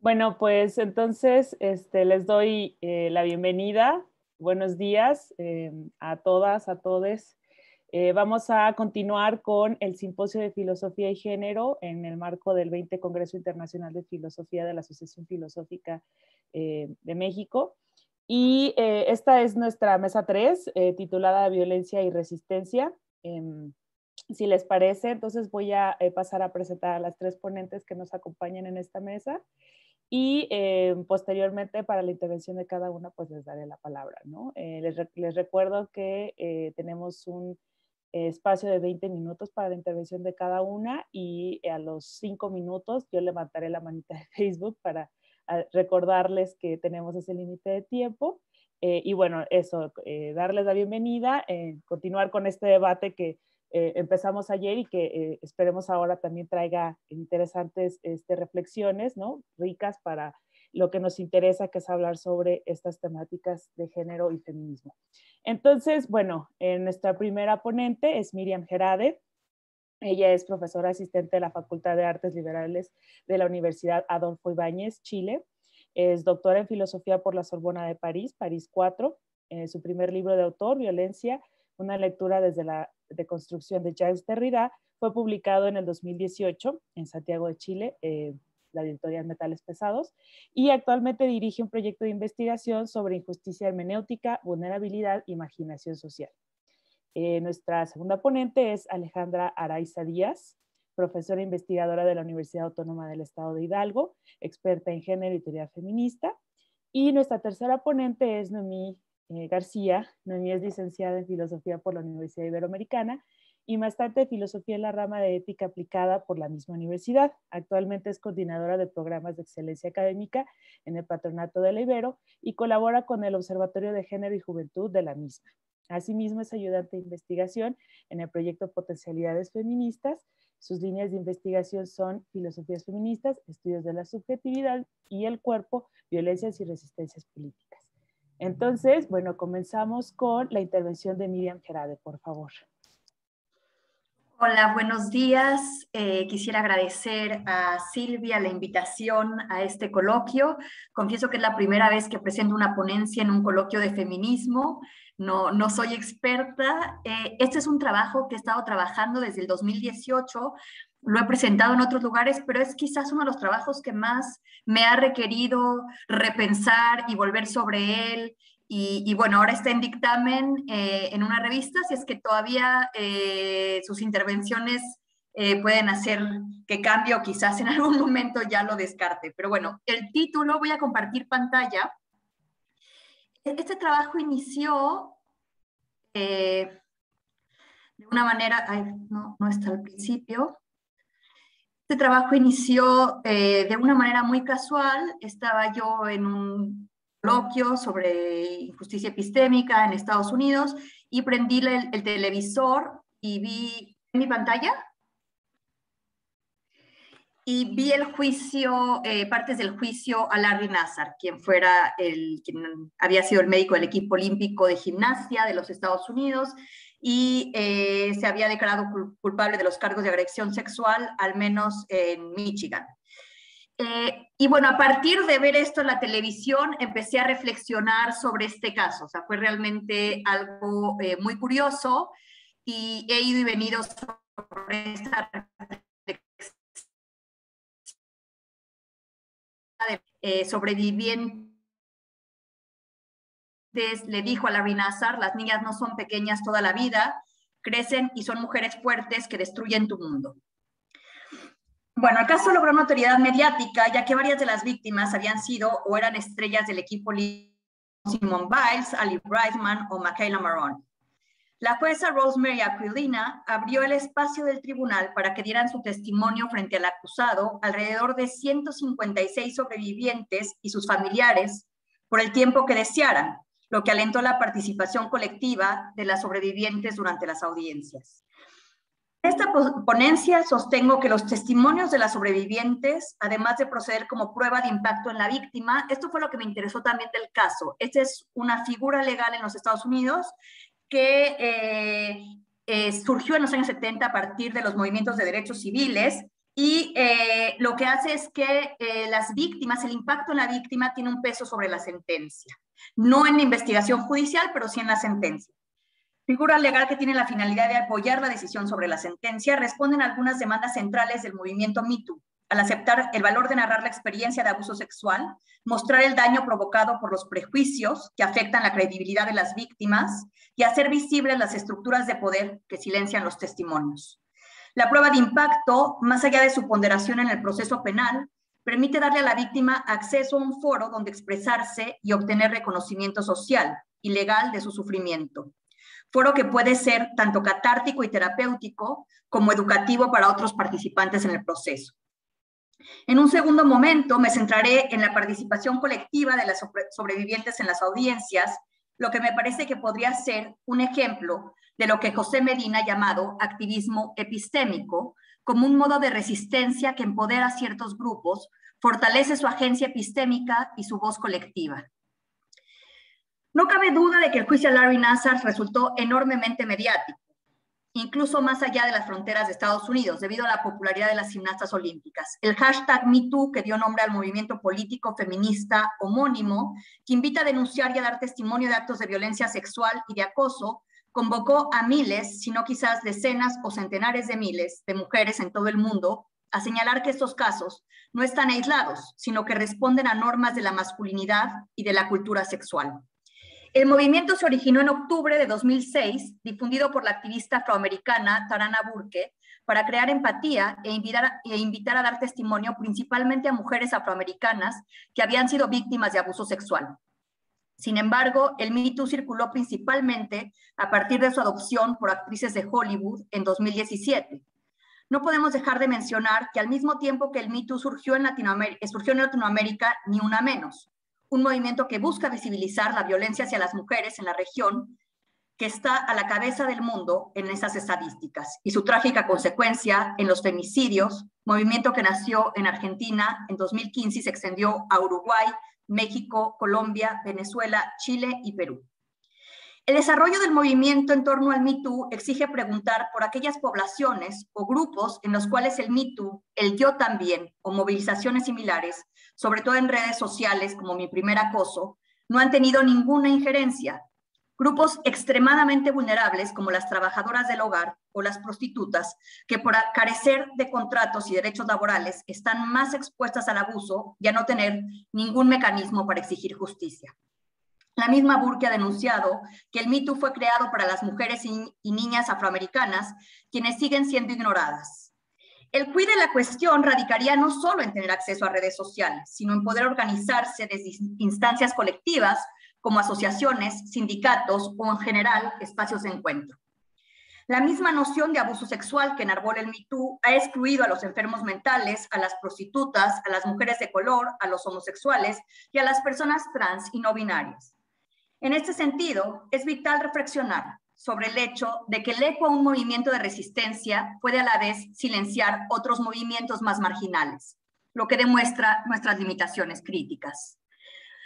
Bueno, pues entonces les doy la bienvenida. Buenos días a todas, a todes. Vamos a continuar con el Simposio de Filosofía y Género en el marco del 20 Congreso Internacional de Filosofía de la Asociación Filosófica de México. Y esta es nuestra mesa 3, titulada Violencia y Resistencia. Si les parece, entonces voy a pasar a presentar a las 3 ponentes que nos acompañan en esta mesa. Y posteriormente para la intervención de cada una pues les daré la palabra, ¿no? Les recuerdo que tenemos un espacio de 20 minutos para la intervención de cada una y a los 5 minutos yo levantaré la manita de Facebook para recordarles que tenemos ese límite de tiempo. Y bueno, eso, darles la bienvenida, continuar con este debate que empezamos ayer y que esperemos ahora también traiga interesantes reflexiones, ¿no? Ricas para lo que nos interesa, que es hablar sobre estas temáticas de género y feminismo. Entonces, bueno, nuestra primera ponente es Miriam Gerade. Ella es profesora asistente de la Facultad de Artes Liberales de la Universidad Adolfo Ibáñez, Chile. Es doctora en filosofía por la Sorbona de París, París 4. Su primer libro de autor, Violencia, una lectura desde la deconstrucción de Jacques Derrida, fue publicado en el 2018 en Santiago de Chile, la editorial Metales Pesados, y actualmente dirige un proyecto de investigación sobre injusticia hermenéutica, vulnerabilidad e imaginación social. Nuestra segunda ponente es Alejandra Araiza Díaz, profesora investigadora de la Universidad Autónoma del Estado de Hidalgo, experta en género y teoría feminista. Y nuestra tercera ponente es Noemí García. Noemí es licenciada en Filosofía por la Universidad Iberoamericana y máster de Filosofía en la rama de Ética aplicada por la misma universidad. Actualmente es coordinadora de programas de excelencia académica en el Patronato de la Ibero y colabora con el Observatorio de Género y Juventud de la misma. Asimismo, es ayudante de investigación en el proyecto Potencialidades Feministas. Sus líneas de investigación son filosofías feministas, estudios de la subjetividad y el cuerpo, violencias y resistencias políticas. Entonces, bueno, comenzamos con la intervención de Miriam Gerade, por favor. Hola, buenos días. Quisiera agradecer a Silvia la invitación a este coloquio. Confieso que es la primera vez que presento una ponencia en un coloquio de feminismo. No soy experta. Este es un trabajo que he estado trabajando desde el 2018. Lo he presentado en otros lugares, pero es quizás uno de los trabajos que más me ha requerido repensar y volver sobre él. Y bueno, ahora está en dictamen en una revista, si es que todavía sus intervenciones pueden hacer que cambie o quizás en algún momento ya lo descarte. Pero bueno, el título, voy a compartir pantalla. Este trabajo inició de una manera, no está al principio. Este trabajo inició de una manera muy casual. Estaba yo en un coloquio sobre injusticia epistémica en Estados Unidos y prendí el televisor y vi mi pantalla y vi el juicio, partes del juicio a Larry Nassar, quien había sido el médico del equipo olímpico de gimnasia de los Estados Unidos y se había declarado culpable de los cargos de agresión sexual, al menos en Michigan. Y bueno, a partir de ver esto en la televisión, empecé a reflexionar sobre este caso. O sea, fue realmente algo muy curioso y he ido y venido sobre esta sobrevivientes. Le dijo a Larry Nassar: las niñas no son pequeñas toda la vida, crecen y son mujeres fuertes que destruyen tu mundo. Bueno, el caso logró notoriedad mediática, ya que varias de las víctimas habían sido o eran estrellas del equipo Simone Biles, Ali Brightman o Michaela Marone. La jueza Rosemary Aquilina abrió el espacio del tribunal para que dieran su testimonio frente al acusado alrededor de 156 sobrevivientes y sus familiares por el tiempo que desearan, lo que alentó la participación colectiva de las sobrevivientes durante las audiencias. En esta ponencia sostengo que los testimonios de las sobrevivientes, además de proceder como prueba de impacto en la víctima, esto fue lo que me interesó también del caso. Esta es una figura legal en los Estados Unidos que surgió en los años 70 a partir de los movimientos de derechos civiles y lo que hace es que las víctimas, el impacto en la víctima tiene un peso sobre la sentencia. No en la investigación judicial, pero sí en la sentencia. Figura legal que tiene la finalidad de apoyar la decisión sobre la sentencia, responden a algunas demandas centrales del movimiento Me Too, al aceptar el valor de narrar la experiencia de abuso sexual, mostrar el daño provocado por los prejuicios que afectan la credibilidad de las víctimas y hacer visibles las estructuras de poder que silencian los testimonios. La prueba de impacto, más allá de su ponderación en el proceso penal, permite darle a la víctima acceso a un foro donde expresarse y obtener reconocimiento social y legal de su sufrimiento. Foro que puede ser tanto catártico y terapéutico como educativo para otros participantes en el proceso. En un segundo momento me centraré en la participación colectiva de las sobrevivientes en las audiencias, lo que me parece que podría ser un ejemplo de lo que José Medina ha llamado activismo epistémico, como un modo de resistencia que empodera a ciertos grupos, fortalece su agencia epistémica y su voz colectiva. No cabe duda de que el juicio a Larry Nassar resultó enormemente mediático, incluso más allá de las fronteras de Estados Unidos, debido a la popularidad de las gimnastas olímpicas. El hashtag MeToo, que dio nombre al movimiento político feminista homónimo, que invita a denunciar y a dar testimonio de actos de violencia sexual y de acoso, convocó a miles, si no quizás decenas o centenares de miles de mujeres en todo el mundo a señalar que estos casos no están aislados, sino que responden a normas de la masculinidad y de la cultura sexual. El movimiento se originó en octubre de 2006, difundido por la activista afroamericana Tarana Burke, para crear empatía e invitar a dar testimonio principalmente a mujeres afroamericanas que habían sido víctimas de abuso sexual. Sin embargo, el Me Too circuló principalmente a partir de su adopción por actrices de Hollywood en 2017. No podemos dejar de mencionar que al mismo tiempo que el Me Too surgió en Latinoamérica, ni una menos. Un movimiento que busca visibilizar la violencia hacia las mujeres en la región, que está a la cabeza del mundo en esas estadísticas, y su trágica consecuencia en los femicidios, movimiento que nació en Argentina en 2015 y se extendió a Uruguay, México, Colombia, Venezuela, Chile y Perú. El desarrollo del movimiento en torno al Me Too exige preguntar por aquellas poblaciones o grupos en los cuales el Me Too, el yo también o movilizaciones similares, sobre todo en redes sociales como Mi Primer Acoso, no han tenido ninguna injerencia. Grupos extremadamente vulnerables como las trabajadoras del hogar o las prostitutas, que por carecer de contratos y derechos laborales están más expuestas al abuso y a no tener ningún mecanismo para exigir justicia. La misma Burke ha denunciado que el Me Too fue creado para las mujeres y niñas afroamericanas, quienes siguen siendo ignoradas. El quid de la cuestión radicaría no solo en tener acceso a redes sociales, sino en poder organizarse desde instancias colectivas como asociaciones, sindicatos o en general espacios de encuentro. La misma noción de abuso sexual que enarbola el Me Too ha excluido a los enfermos mentales, a las prostitutas, a las mujeres de color, a los homosexuales y a las personas trans y no binarias. En este sentido, es vital reflexionar sobre el hecho de que el eco a un movimiento de resistencia puede a la vez silenciar otros movimientos más marginales, lo que demuestra nuestras limitaciones críticas.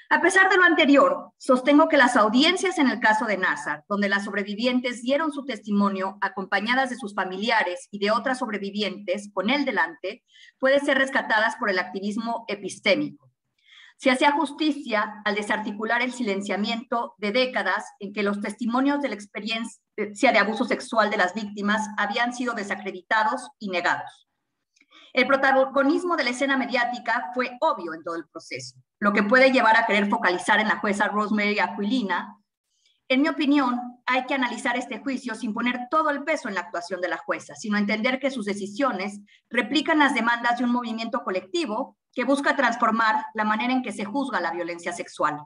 A pesar de lo anterior, sostengo que las audiencias en el caso de Nassar, donde las sobrevivientes dieron su testimonio acompañadas de sus familiares y de otras sobrevivientes con él delante, pueden ser rescatadas por el activismo epistémico. Se hacía justicia al desarticular el silenciamiento de décadas en que los testimonios de la experiencia de abuso sexual de las víctimas habían sido desacreditados y negados. El protagonismo de la escena mediática fue obvio en todo el proceso, lo que puede llevar a querer focalizar en la jueza Rosemary Aquilina. En mi opinión, hay que analizar este juicio sin poner todo el peso en la actuación de la jueza, sino entender que sus decisiones replican las demandas de un movimiento colectivo que busca transformar la manera en que se juzga la violencia sexual.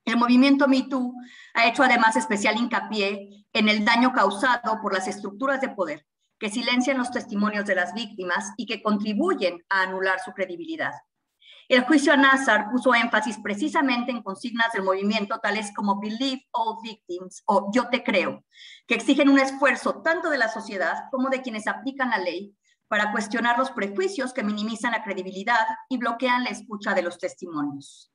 El movimiento Me Too ha hecho además especial hincapié en el daño causado por las estructuras de poder que silencian los testimonios de las víctimas y que contribuyen a anular su credibilidad. El juicio a Nassar puso énfasis precisamente en consignas del movimiento tales como Believe All Victims o Yo te creo, que exigen un esfuerzo tanto de la sociedad como de quienes aplican la ley para cuestionar los prejuicios que minimizan la credibilidad y bloquean la escucha de los testimonios.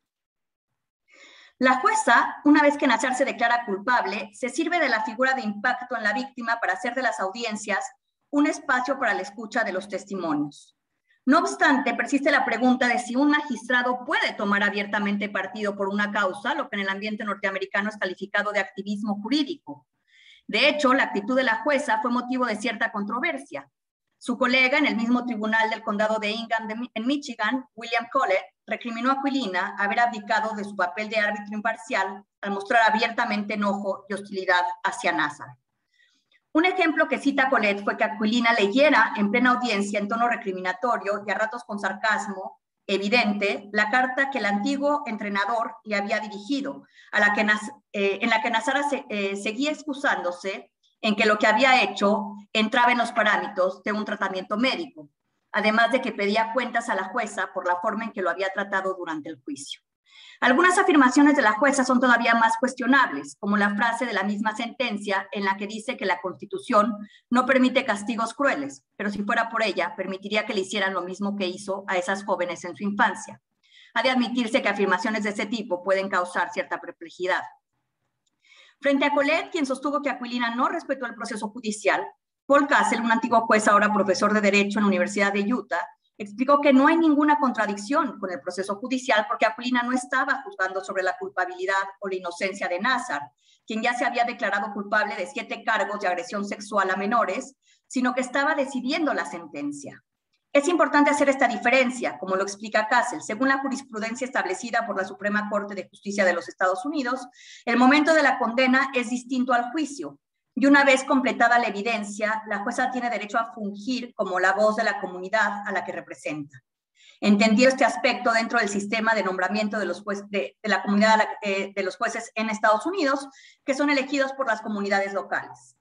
La jueza, una vez que Nassar se declara culpable, se sirve de la figura de impacto en la víctima para hacer de las audiencias un espacio para la escucha de los testimonios. No obstante, persiste la pregunta de si un magistrado puede tomar abiertamente partido por una causa, lo que en el ambiente norteamericano es calificado de activismo jurídico. De hecho, la actitud de la jueza fue motivo de cierta controversia. Su colega en el mismo tribunal del condado de Ingham, en Michigan, William Collett, recriminó a Aquilina haber abdicado de su papel de árbitro imparcial al mostrar abiertamente enojo y hostilidad hacia Nassar. Un ejemplo que cita Collett fue que Aquilina leyera en plena audiencia en tono recriminatorio y a ratos con sarcasmo evidente la carta que el antiguo entrenador le había dirigido, en la que Nassar seguía excusándose en que lo que había hecho entraba en los parámetros de un tratamiento médico, además de que pedía cuentas a la jueza por la forma en que lo había tratado durante el juicio. Algunas afirmaciones de la jueza son todavía más cuestionables, como la frase de la misma sentencia en la que dice que la Constitución no permite castigos crueles, pero si fuera por ella, permitiría que le hicieran lo mismo que hizo a esas jóvenes en su infancia. Ha de admitirse que afirmaciones de ese tipo pueden causar cierta perplejidad. Frente a Collett, quien sostuvo que Aquilina no respetó el proceso judicial, Paul Castle, un antiguo juez ahora profesor de Derecho en la Universidad de Utah, explicó que no hay ninguna contradicción con el proceso judicial porque Aquilina no estaba juzgando sobre la culpabilidad o la inocencia de Nassar, quien ya se había declarado culpable de 7 cargos de agresión sexual a menores, sino que estaba decidiendo la sentencia. Es importante hacer esta diferencia, como lo explica Castle. Según la jurisprudencia establecida por la Suprema Corte de Justicia de los Estados Unidos, el momento de la condena es distinto al juicio. Y una vez completada la evidencia, la jueza tiene derecho a fungir como la voz de la comunidad a la que representa. Entendido este aspecto dentro del sistema de nombramiento de los la comunidad de los jueces en Estados Unidos, que son elegidos por las comunidades locales.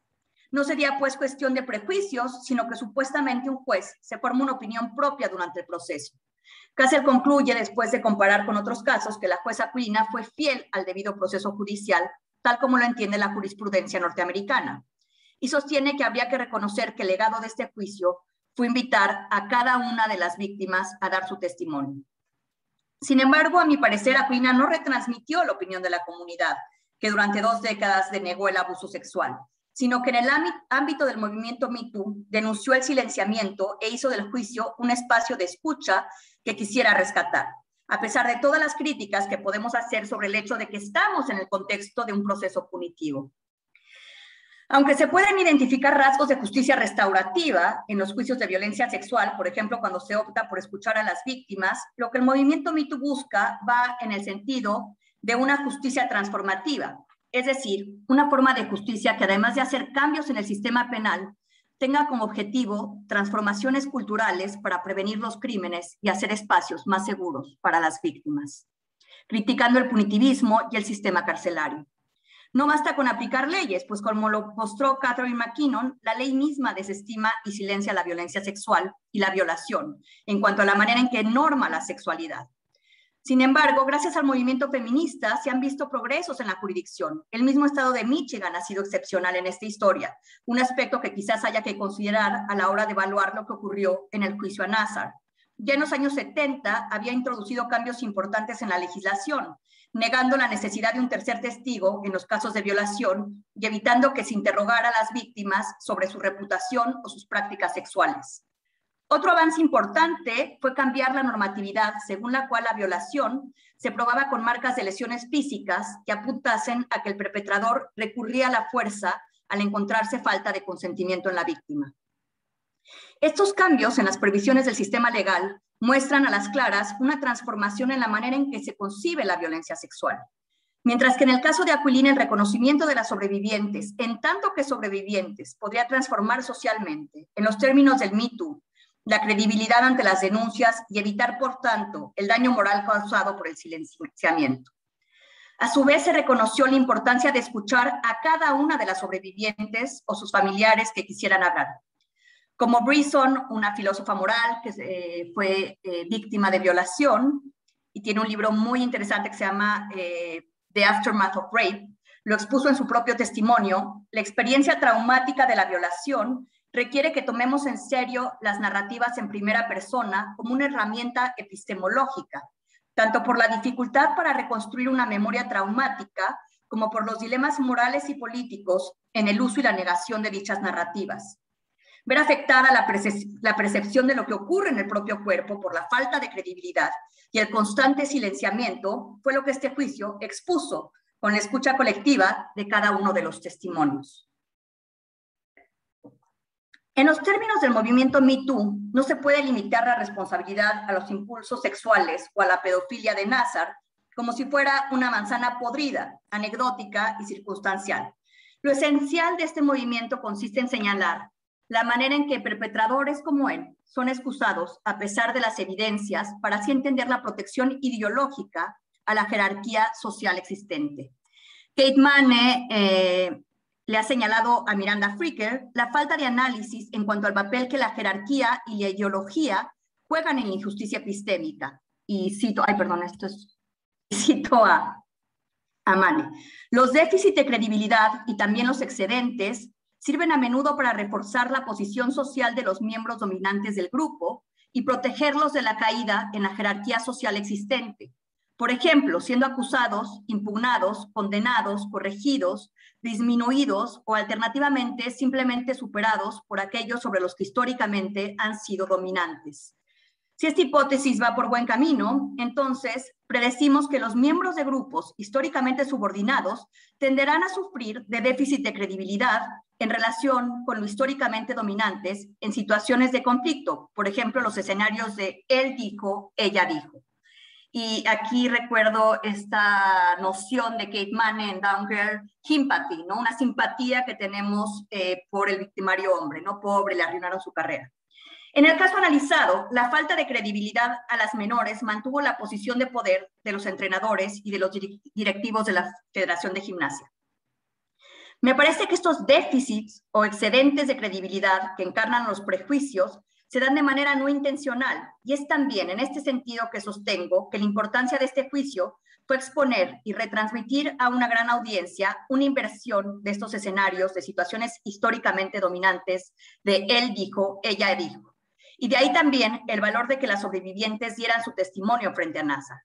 No sería pues cuestión de prejuicios, sino que supuestamente un juez se forma una opinión propia durante el proceso. Castle concluye, después de comparar con otros casos, que la jueza Aquilina fue fiel al debido proceso judicial, tal como lo entiende la jurisprudencia norteamericana, y sostiene que habría que reconocer que el legado de este juicio fue invitar a cada una de las víctimas a dar su testimonio. Sin embargo, a mi parecer, Aquilina no retransmitió la opinión de la comunidad, que durante 2 décadas denegó el abuso sexual, sino que en el ámbito del movimiento Me Too denunció el silenciamiento e hizo del juicio un espacio de escucha que quisiera rescatar, a pesar de todas las críticas que podemos hacer sobre el hecho de que estamos en el contexto de un proceso punitivo. Aunque se pueden identificar rasgos de justicia restaurativa en los juicios de violencia sexual, por ejemplo, cuando se opta por escuchar a las víctimas, lo que el movimiento Me Too busca va en el sentido de una justicia transformativa, es decir, una forma de justicia que además de hacer cambios en el sistema penal, tenga como objetivo transformaciones culturales para prevenir los crímenes y hacer espacios más seguros para las víctimas, criticando el punitivismo y el sistema carcelario. No basta con aplicar leyes, pues como lo mostró Catherine McKinnon, la ley misma desestima y silencia la violencia sexual y la violación en cuanto a la manera en que norma la sexualidad. Sin embargo, gracias al movimiento feminista se han visto progresos en la jurisdicción. El mismo estado de Michigan ha sido excepcional en esta historia, un aspecto que quizás haya que considerar a la hora de evaluar lo que ocurrió en el juicio a Nassar. Ya en los años 70 había introducido cambios importantes en la legislación, negando la necesidad de un tercer testigo en los casos de violación y evitando que se interrogara a las víctimas sobre su reputación o sus prácticas sexuales. Otro avance importante fue cambiar la normatividad según la cual la violación se probaba con marcas de lesiones físicas que apuntasen a que el perpetrador recurría a la fuerza al encontrarse falta de consentimiento en la víctima. Estos cambios en las previsiones del sistema legal muestran a las claras una transformación en la manera en que se concibe la violencia sexual. Mientras que en el caso de Aquilina el reconocimiento de las sobrevivientes, en tanto que sobrevivientes, podría transformar socialmente, en los términos del Me Too, la credibilidad ante las denuncias y evitar, por tanto, el daño moral causado por el silenciamiento. A su vez, se reconoció la importancia de escuchar a cada una de las sobrevivientes o sus familiares que quisieran hablar. Como Brisson, una filósofa moral que fue víctima de violación y tiene un libro muy interesante que se llama The Aftermath of Rape, lo expuso en su propio testimonio, la experiencia traumática de la violación requiere que tomemos en serio las narrativas en primera persona como una herramienta epistemológica, tanto por la dificultad para reconstruir una memoria traumática como por los dilemas morales y políticos en el uso y la negación de dichas narrativas. ver afectada la percepción de lo que ocurre en el propio cuerpo por la falta de credibilidad y el constante silenciamiento fue lo que este juicio expuso con la escucha colectiva de cada uno de los testimonios. En los términos del movimiento Me Too, no se puede limitar la responsabilidad a los impulsos sexuales o a la pedofilia de Nazar como si fuera una manzana podrida, anecdótica y circunstancial. Lo esencial de este movimiento consiste en señalar la manera en que perpetradores como él son excusados a pesar de las evidencias para así entender la protección ideológica a la jerarquía social existente. Kate Manne le ha señalado a Miranda Fricker la falta de análisis en cuanto al papel que la jerarquía y la ideología juegan en la injusticia epistémica. Y cito a Manne. Los déficits de credibilidad y también los excedentes sirven a menudo para reforzar la posición social de los miembros dominantes del grupo y protegerlos de la caída en la jerarquía social existente. Por ejemplo, siendo acusados, impugnados, condenados, corregidos, disminuidos o alternativamente simplemente superados por aquellos sobre los que históricamente han sido dominantes. Si esta hipótesis va por buen camino, entonces predecimos que los miembros de grupos históricamente subordinados tenderán a sufrir de déficit de credibilidad en relación con lo históricamente dominantes en situaciones de conflicto, por ejemplo, los escenarios de él dijo, ella dijo. Y aquí recuerdo esta noción de Kate Manne en Down Girl, sympathy, ¿no? Una simpatía que tenemos por el victimario hombre, ¿no? Pobre, le arruinaron su carrera. En el caso analizado, la falta de credibilidad a las menores mantuvo la posición de poder de los entrenadores y de los directivos de la Federación de Gimnasia. Me parece que estos déficits o excedentes de credibilidad que encarnan los prejuicios se dan de manera no intencional, y es también en este sentido que sostengo que la importancia de este juicio fue exponer y retransmitir a una gran audiencia una inversión de estos escenarios de situaciones históricamente dominantes de él dijo, ella dijo. Y de ahí también el valor de que las sobrevivientes dieran su testimonio frente a NASA.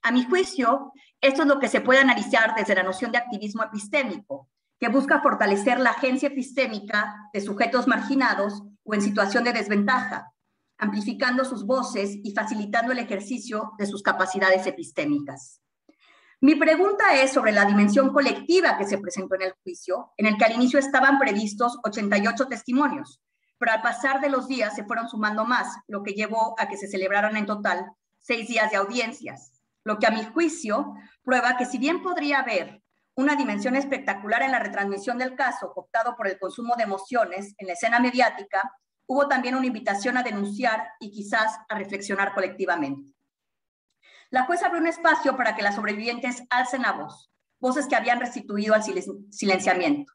A mi juicio, esto es lo que se puede analizar desde la noción de activismo epistémico, que busca fortalecer la agencia epistémica de sujetos marginados o en situación de desventaja, amplificando sus voces y facilitando el ejercicio de sus capacidades epistémicas. Mi pregunta es sobre la dimensión colectiva que se presentó en el juicio, en el que al inicio estaban previstos 88 testimonios, pero al pasar de los días se fueron sumando más, lo que llevó a que se celebraran en total 6 días de audiencias, lo que a mi juicio prueba que si bien podría haber una dimensión espectacular en la retransmisión del caso, optado por el consumo de emociones en la escena mediática, hubo también una invitación a denunciar y quizás a reflexionar colectivamente. La jueza abrió un espacio para que las sobrevivientes alcen la voz, voces que habían restituido al silenciamiento.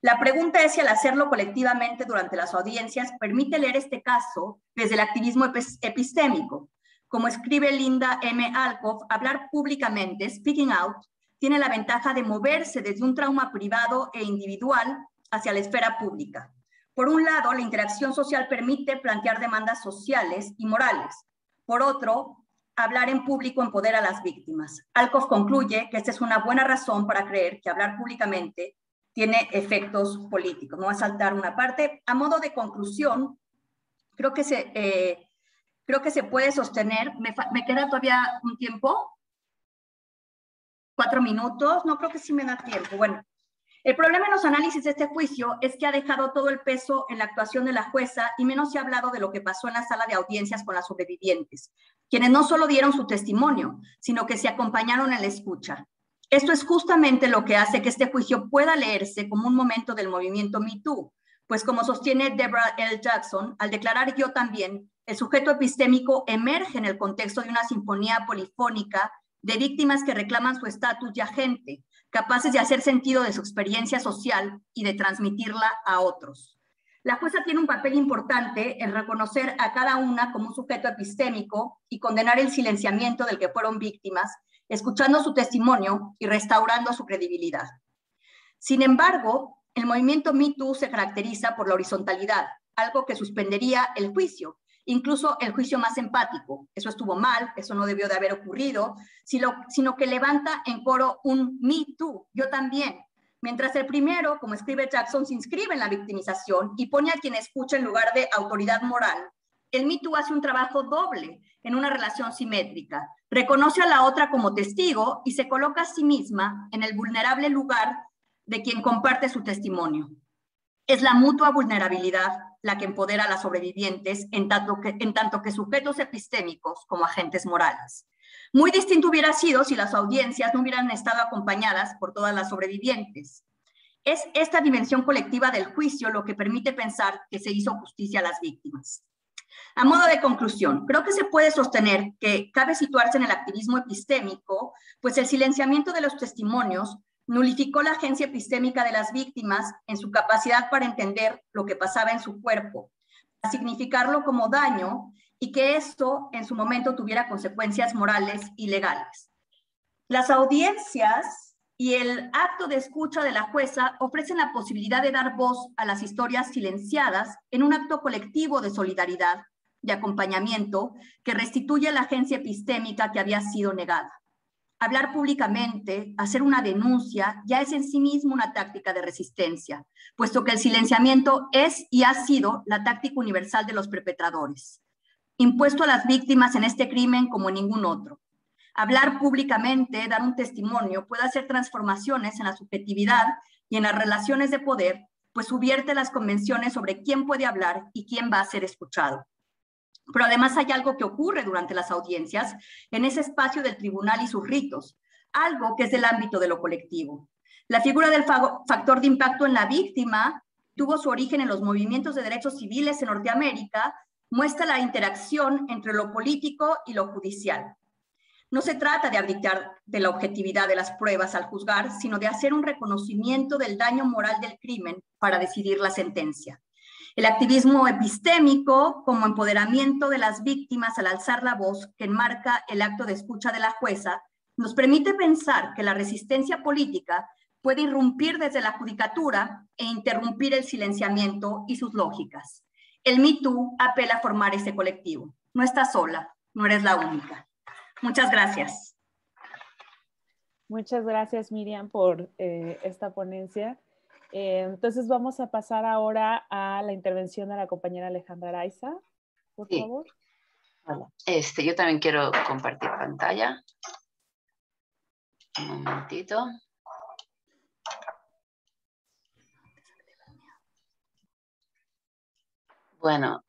La pregunta es si al hacerlo colectivamente durante las audiencias permite leer este caso desde el activismo epistémico. Como escribe Linda M. Alcoff, hablar públicamente, speaking out, tiene la ventaja de moverse desde un trauma privado e individual hacia la esfera pública. Por un lado, la interacción social permite plantear demandas sociales y morales. Por otro, hablar en público empodera a las víctimas. Alcoff concluye que esta es una buena razón para creer que hablar públicamente tiene efectos políticos. No voy a saltar una parte. A modo de conclusión, creo que se puede sostener. ¿Me queda todavía un tiempo? 4 minutos. No, creo que sí me da tiempo. Bueno, el problema en los análisis de este juicio es que ha dejado todo el peso en la actuación de la jueza y menos se ha hablado de lo que pasó en la sala de audiencias con las sobrevivientes, quienes no solo dieron su testimonio, sino que se acompañaron en la escucha. Esto es justamente lo que hace que este juicio pueda leerse como un momento del movimiento Me Too, pues como sostiene Deborah L. Jackson, al declarar yo también, el sujeto epistémico emerge en el contexto de una sinfonía polifónica de víctimas que reclaman su estatus de agente, capaces de hacer sentido de su experiencia social y de transmitirla a otros. La jueza tiene un papel importante en reconocer a cada una como un sujeto epistémico y condenar el silenciamiento del que fueron víctimas, escuchando su testimonio y restaurando su credibilidad. Sin embargo, el movimiento Me Too se caracteriza por la horizontalidad, algo que suspendería el juicio, incluso el juicio más empático. Eso estuvo mal, eso no debió de haber ocurrido, sino que levanta en coro un Me Too, yo también, Mientras el primero, como escribe Jackson, se inscribe en la victimización y pone a quien escucha en lugar de autoridad moral, el Me Too hace un trabajo doble en una relación simétrica. Reconoce a la otra como testigo y se coloca a sí misma en el vulnerable lugar de quien comparte su testimonio. Es la mutua vulnerabilidad la que empodera a las sobrevivientes en tanto que sujetos epistémicos como agentes morales. Muy distinto hubiera sido si las audiencias no hubieran estado acompañadas por todas las sobrevivientes. Es esta dimensión colectiva del juicio lo que permite pensar que se hizo justicia a las víctimas. A modo de conclusión, creo que se puede sostener que cabe situarse en el activismo epistémico, pues el silenciamiento de los testimonios nulificó la agencia epistémica de las víctimas en su capacidad para entender lo que pasaba en su cuerpo, a significarlo como daño y que esto en su momento tuviera consecuencias morales y legales. Las audiencias y el acto de escucha de la jueza ofrecen la posibilidad de dar voz a las historias silenciadas en un acto colectivo de solidaridad, de acompañamiento, que restituye la agencia epistémica que había sido negada. Hablar públicamente, hacer una denuncia, ya es en sí mismo una táctica de resistencia, puesto que el silenciamiento es y ha sido la táctica universal de los perpetradores, impuesto a las víctimas en este crimen como en ningún otro. Hablar públicamente, dar un testimonio, puede hacer transformaciones en la subjetividad y en las relaciones de poder, pues subvierte las convenciones sobre quién puede hablar y quién va a ser escuchado. Pero además hay algo que ocurre durante las audiencias en ese espacio del tribunal y sus ritos, algo que es del ámbito de lo colectivo. La figura del factor de impacto en la víctima tuvo su origen en los movimientos de derechos civiles en Norteamérica, muestra la interacción entre lo político y lo judicial. No se trata de abdicar de la objetividad de las pruebas al juzgar, sino de hacer un reconocimiento del daño moral del crimen para decidir la sentencia. El activismo epistémico como empoderamiento de las víctimas al alzar la voz que enmarca el acto de escucha de la jueza, nos permite pensar que la resistencia política puede irrumpir desde la judicatura e interrumpir el silenciamiento y sus lógicas. El Me Too apela a formar ese colectivo. No estás sola, no eres la única. Muchas gracias. Muchas gracias, Miriam, por esta ponencia. Entonces vamos a pasar ahora a la intervención de la compañera Alejandra Araiza, por favor. Hola. Yo también quiero compartir pantalla. Un momentito. Bueno,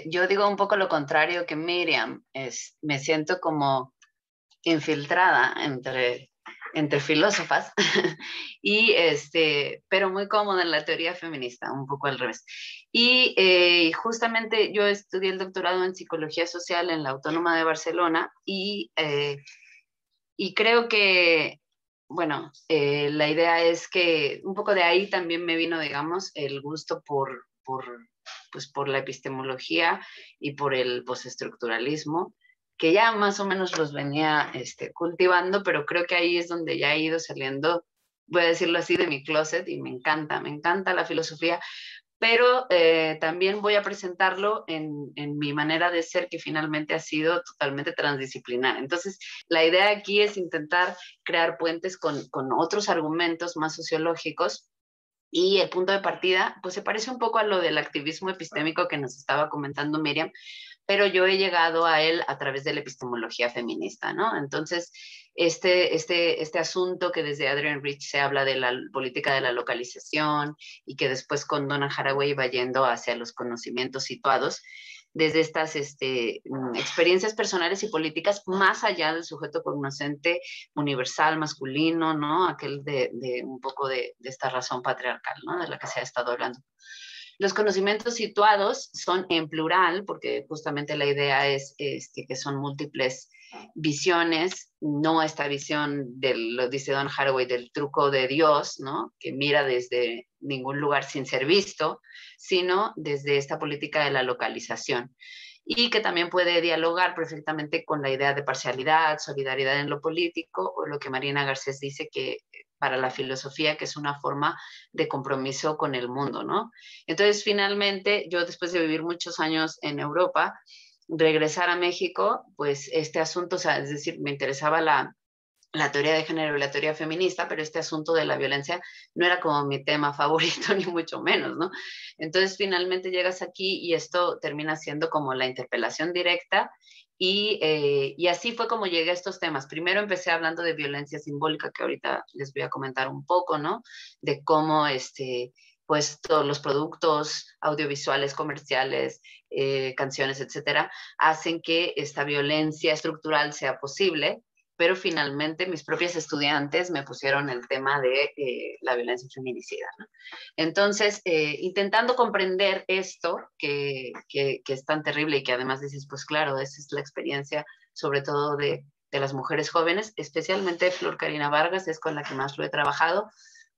yo digo un poco lo contrario que Miriam. Me siento como infiltrada entre filósofas, pero muy cómoda en la teoría feminista, un poco al revés. Y justamente yo estudié el doctorado en Psicología Social en la Autónoma de Barcelona y creo que, bueno, la idea es que un poco de ahí también me vino, digamos, el gusto por la epistemología y por el postestructuralismo, que ya más o menos los venía cultivando, pero creo que ahí es donde ya he ido saliendo, voy a decirlo así, de mi closet, y me encanta la filosofía, pero también voy a presentarlo en mi manera de ser, que finalmente ha sido totalmente transdisciplinar. Entonces, la idea aquí es intentar crear puentes con otros argumentos más sociológicos, y el punto de partida, pues se parece un poco a lo del activismo epistémico que nos estaba comentando Miriam, pero yo he llegado a él a través de la epistemología feminista, ¿no? Entonces, este asunto que desde Adrienne Rich se habla de la política de la localización y que después con Donna Haraway va yendo hacia los conocimientos situados, desde estas experiencias personales y políticas más allá del sujeto cognoscente universal, masculino, ¿no? Aquel de un poco de esta razón patriarcal, ¿no? De la que se ha estado hablando. Los conocimientos situados son en plural, porque justamente la idea es que son múltiples visiones, no esta visión, lo dice Don Haraway, del truco de Dios, ¿no? Que mira desde ningún lugar sin ser visto, sino desde esta política de la localización, y que también puede dialogar perfectamente con la idea de parcialidad, solidaridad en lo político, o lo que Marina Garcés dice que para la filosofía, que es una forma de compromiso con el mundo, ¿no? Entonces, finalmente, yo después de vivir muchos años en Europa, regresar a México, pues este asunto, o sea, es decir, me interesaba la la teoría de género y la teoría feminista, pero este asunto de la violencia no era como mi tema favorito, ni mucho menos, ¿no? Entonces finalmente llegas aquí y esto termina siendo como la interpelación directa y así fue como llegué a estos temas. Primero empecé hablando de violencia simbólica, que ahorita les voy a comentar un poco, ¿no? De cómo pues todos los productos audiovisuales, comerciales, canciones, etcétera, hacen que esta violencia estructural sea posible, pero finalmente mis propios estudiantes me pusieron el tema de la violencia feminicida, ¿no? Entonces, intentando comprender esto, que es tan terrible y que además dices, pues claro, esa es la experiencia sobre todo de las mujeres jóvenes, especialmente Flor Karina Vargas, es con la que más lo he trabajado,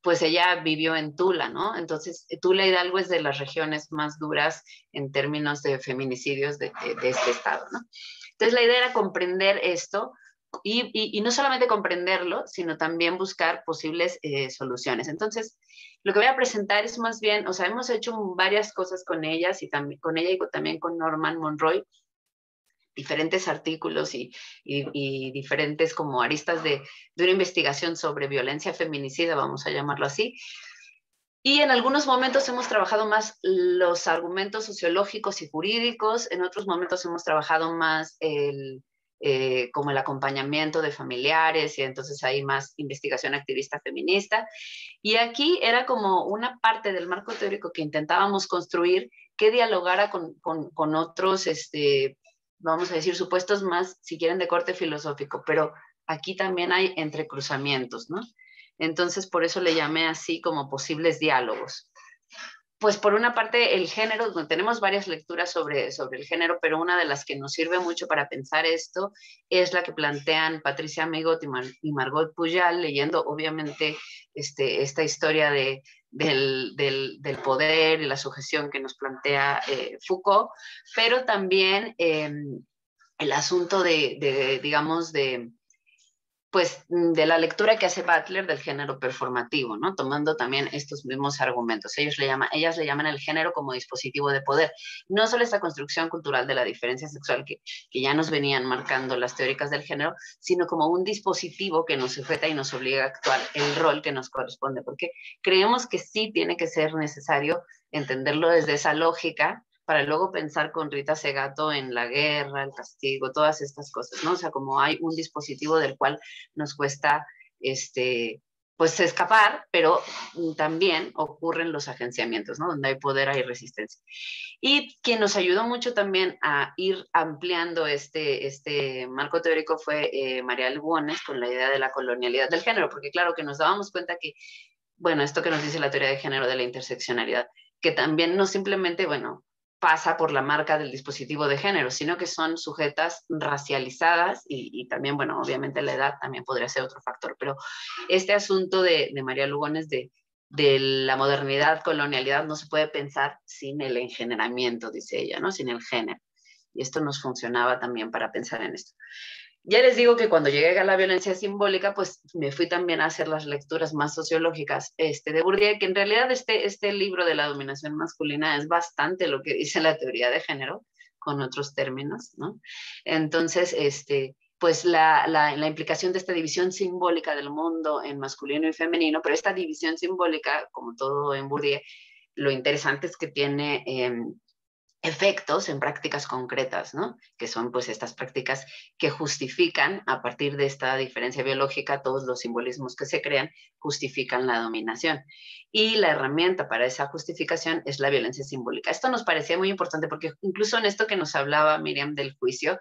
pues ella vivió en Tula, ¿no? Entonces, Tula Hidalgo es de las regiones más duras en términos de feminicidios de este estado, ¿no? Entonces, la idea era comprender esto y no solamente comprenderlo, sino también buscar posibles soluciones. Entonces, lo que voy a presentar es más bien, o sea, hemos hecho varias cosas con ellas y también con ella y también con Norman Monroy, diferentes artículos y diferentes como aristas de una investigación sobre violencia feminicida, vamos a llamarlo así. Y en algunos momentos hemos trabajado más los argumentos sociológicos y jurídicos, en otros momentos hemos trabajado más como el acompañamiento de familiares y entonces hay más investigación activista feminista. Y aquí era como una parte del marco teórico que intentábamos construir que dialogara con otros, vamos a decir, supuestos más, si quieren, de corte filosófico, pero aquí también hay entrecruzamientos, ¿no? Entonces, por eso le llamé así como posibles diálogos. Pues por una parte el género, tenemos varias lecturas sobre el género, pero una de las que nos sirve mucho para pensar esto es la que plantean Patricia Amigot y Margot Pujal, leyendo obviamente esta historia del poder y la sujeción que nos plantea Foucault, pero también el asunto digamos, pues de la lectura que hace Butler del género performativo, ¿no? Tomando también estos mismos argumentos. Ellas le llaman el género como dispositivo de poder. No solo esta construcción cultural de la diferencia sexual que ya nos venían marcando las teóricas del género, sino como un dispositivo que nos sujeta y nos obliga a actuar el rol que nos corresponde, porque creemos que sí tiene que ser necesario entenderlo desde esa lógica, para luego pensar con Rita Segato en la guerra, el castigo, todas estas cosas, ¿no? O sea, como hay un dispositivo del cual nos cuesta, pues escapar, pero también ocurren los agenciamientos, ¿no? Donde hay poder, hay resistencia. Y quien nos ayudó mucho también a ir ampliando este marco teórico fue María Lugones con la idea de la colonialidad del género, porque claro que nos dábamos cuenta que, bueno, esto que nos dice la teoría de género de la interseccionalidad, que también no simplemente, bueno, pasa por la marca del dispositivo de género, sino que son sujetas racializadas y también, bueno, obviamente la edad también podría ser otro factor, pero este asunto de María Lugones de la modernidad, colonialidad, no se puede pensar sin el engendramiento, dice ella, ¿no? Sin el género. Y esto nos funcionaba también para pensar en esto. Ya les digo que cuando llegué a la violencia simbólica, pues me fui también a hacer las lecturas más sociológicas de Bourdieu, que en realidad este libro de la dominación masculina es bastante lo que dice la teoría de género, con otros términos, ¿no? Entonces, pues la implicación de esta división simbólica del mundo en masculino y femenino, pero esta división simbólica, como todo en Bourdieu, lo interesante es que tiene efectos en prácticas concretas, ¿no? Que son pues estas prácticas que justifican, a partir de esta diferencia biológica, todos los simbolismos que se crean, justifican la dominación. Y la herramienta para esa justificación es la violencia simbólica. Esto nos parecía muy importante porque incluso en esto que nos hablaba Miriam del juicio,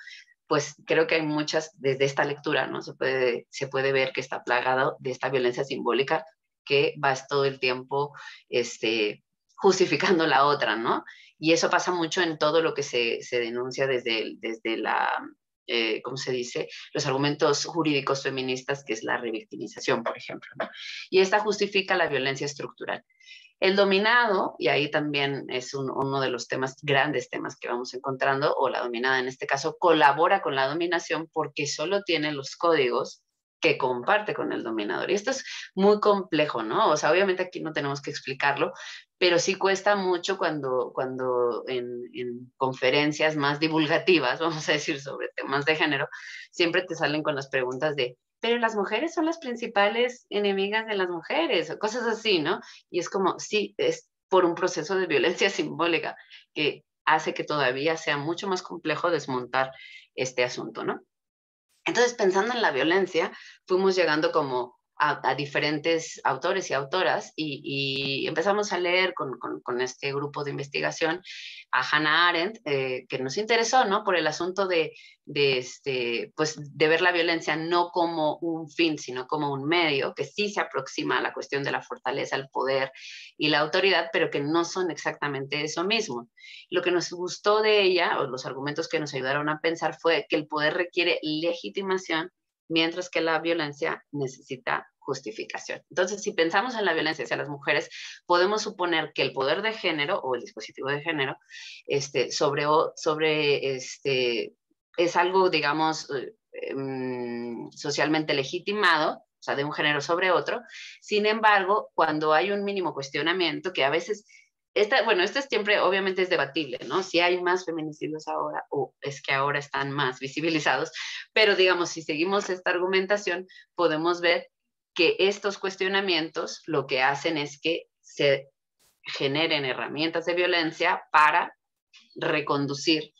pues creo que hay muchas, desde esta lectura, ¿no? Se puede ver que está plagado de esta violencia simbólica que va todo el tiempo, justificando la otra, ¿no? Y eso pasa mucho en todo lo que se denuncia desde ¿cómo se dice? Los argumentos jurídicos feministas, que es la revictimización, por ejemplo, ¿no? Y esta justifica la violencia estructural. El dominado, y ahí también es uno de los grandes temas que vamos encontrando, o la dominada en este caso, colabora con la dominación porque solo tiene los códigos que comparte con el dominador. Y esto es muy complejo, ¿no? O sea, obviamente aquí no tenemos que explicarlo, pero sí cuesta mucho cuando en conferencias más divulgativas, vamos a decir, sobre temas de género, siempre te salen con las preguntas de, pero las mujeres son las principales enemigas de las mujeres, o cosas así, ¿no? Y es como, sí, es por un proceso de violencia simbólica que hace que todavía sea mucho más complejo desmontar este asunto, ¿no? Entonces, pensando en la violencia, fuimos llegando como a diferentes autores y autoras y empezamos a leer con este grupo de investigación a Hannah Arendt, que nos interesó, ¿no? Por el asunto pues, de ver la violencia no como un fin, sino como un medio, que sí se aproxima a la cuestión de la fortaleza, el poder y la autoridad, pero que no son exactamente eso mismo. Lo que nos gustó de ella, o los argumentos que nos ayudaron a pensar, fue que el poder requiere legitimación, mientras que la violencia necesita justificación. Entonces, si pensamos en la violencia hacia las mujeres, podemos suponer que el poder de género o el dispositivo de género es algo, digamos, socialmente legitimado, o sea, de un género sobre otro. Sin embargo, cuando hay un mínimo cuestionamiento, que a veces esto siempre, obviamente es debatible, ¿no? Si hay más feminicidios ahora o es que ahora están más visibilizados, pero digamos, si seguimos esta argumentación, podemos ver que estos cuestionamientos lo que hacen es que se generen herramientas de violencia para reconducir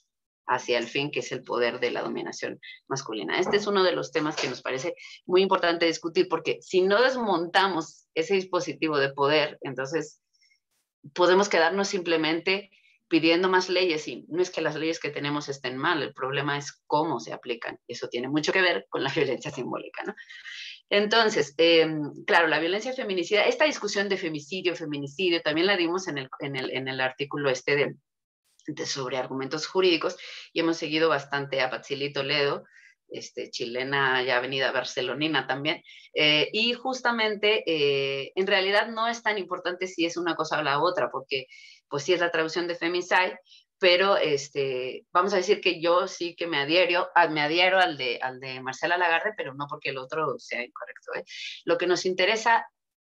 hacia el fin, que es el poder de la dominación masculina. Este es uno de los temas que nos parece muy importante discutir, porque si no desmontamos ese dispositivo de poder, entonces podemos quedarnos simplemente pidiendo más leyes, y no es que las leyes que tenemos estén mal, el problema es cómo se aplican. Eso tiene mucho que ver con la violencia simbólica, ¿no? Entonces, claro, la violencia feminicida, esta discusión de femicidio, feminicidio, también la dimos en el artículo sobre argumentos jurídicos, y hemos seguido bastante a Patsily Toledo, chilena ya venida barcelonina también, y justamente en realidad no es tan importante si es una cosa o la otra, porque pues sí es la traducción de femicide, pero vamos a decir que yo sí que me adhiero al de Marcela Lagarde, pero no porque el otro sea incorrecto, ¿eh? Lo que nos interesa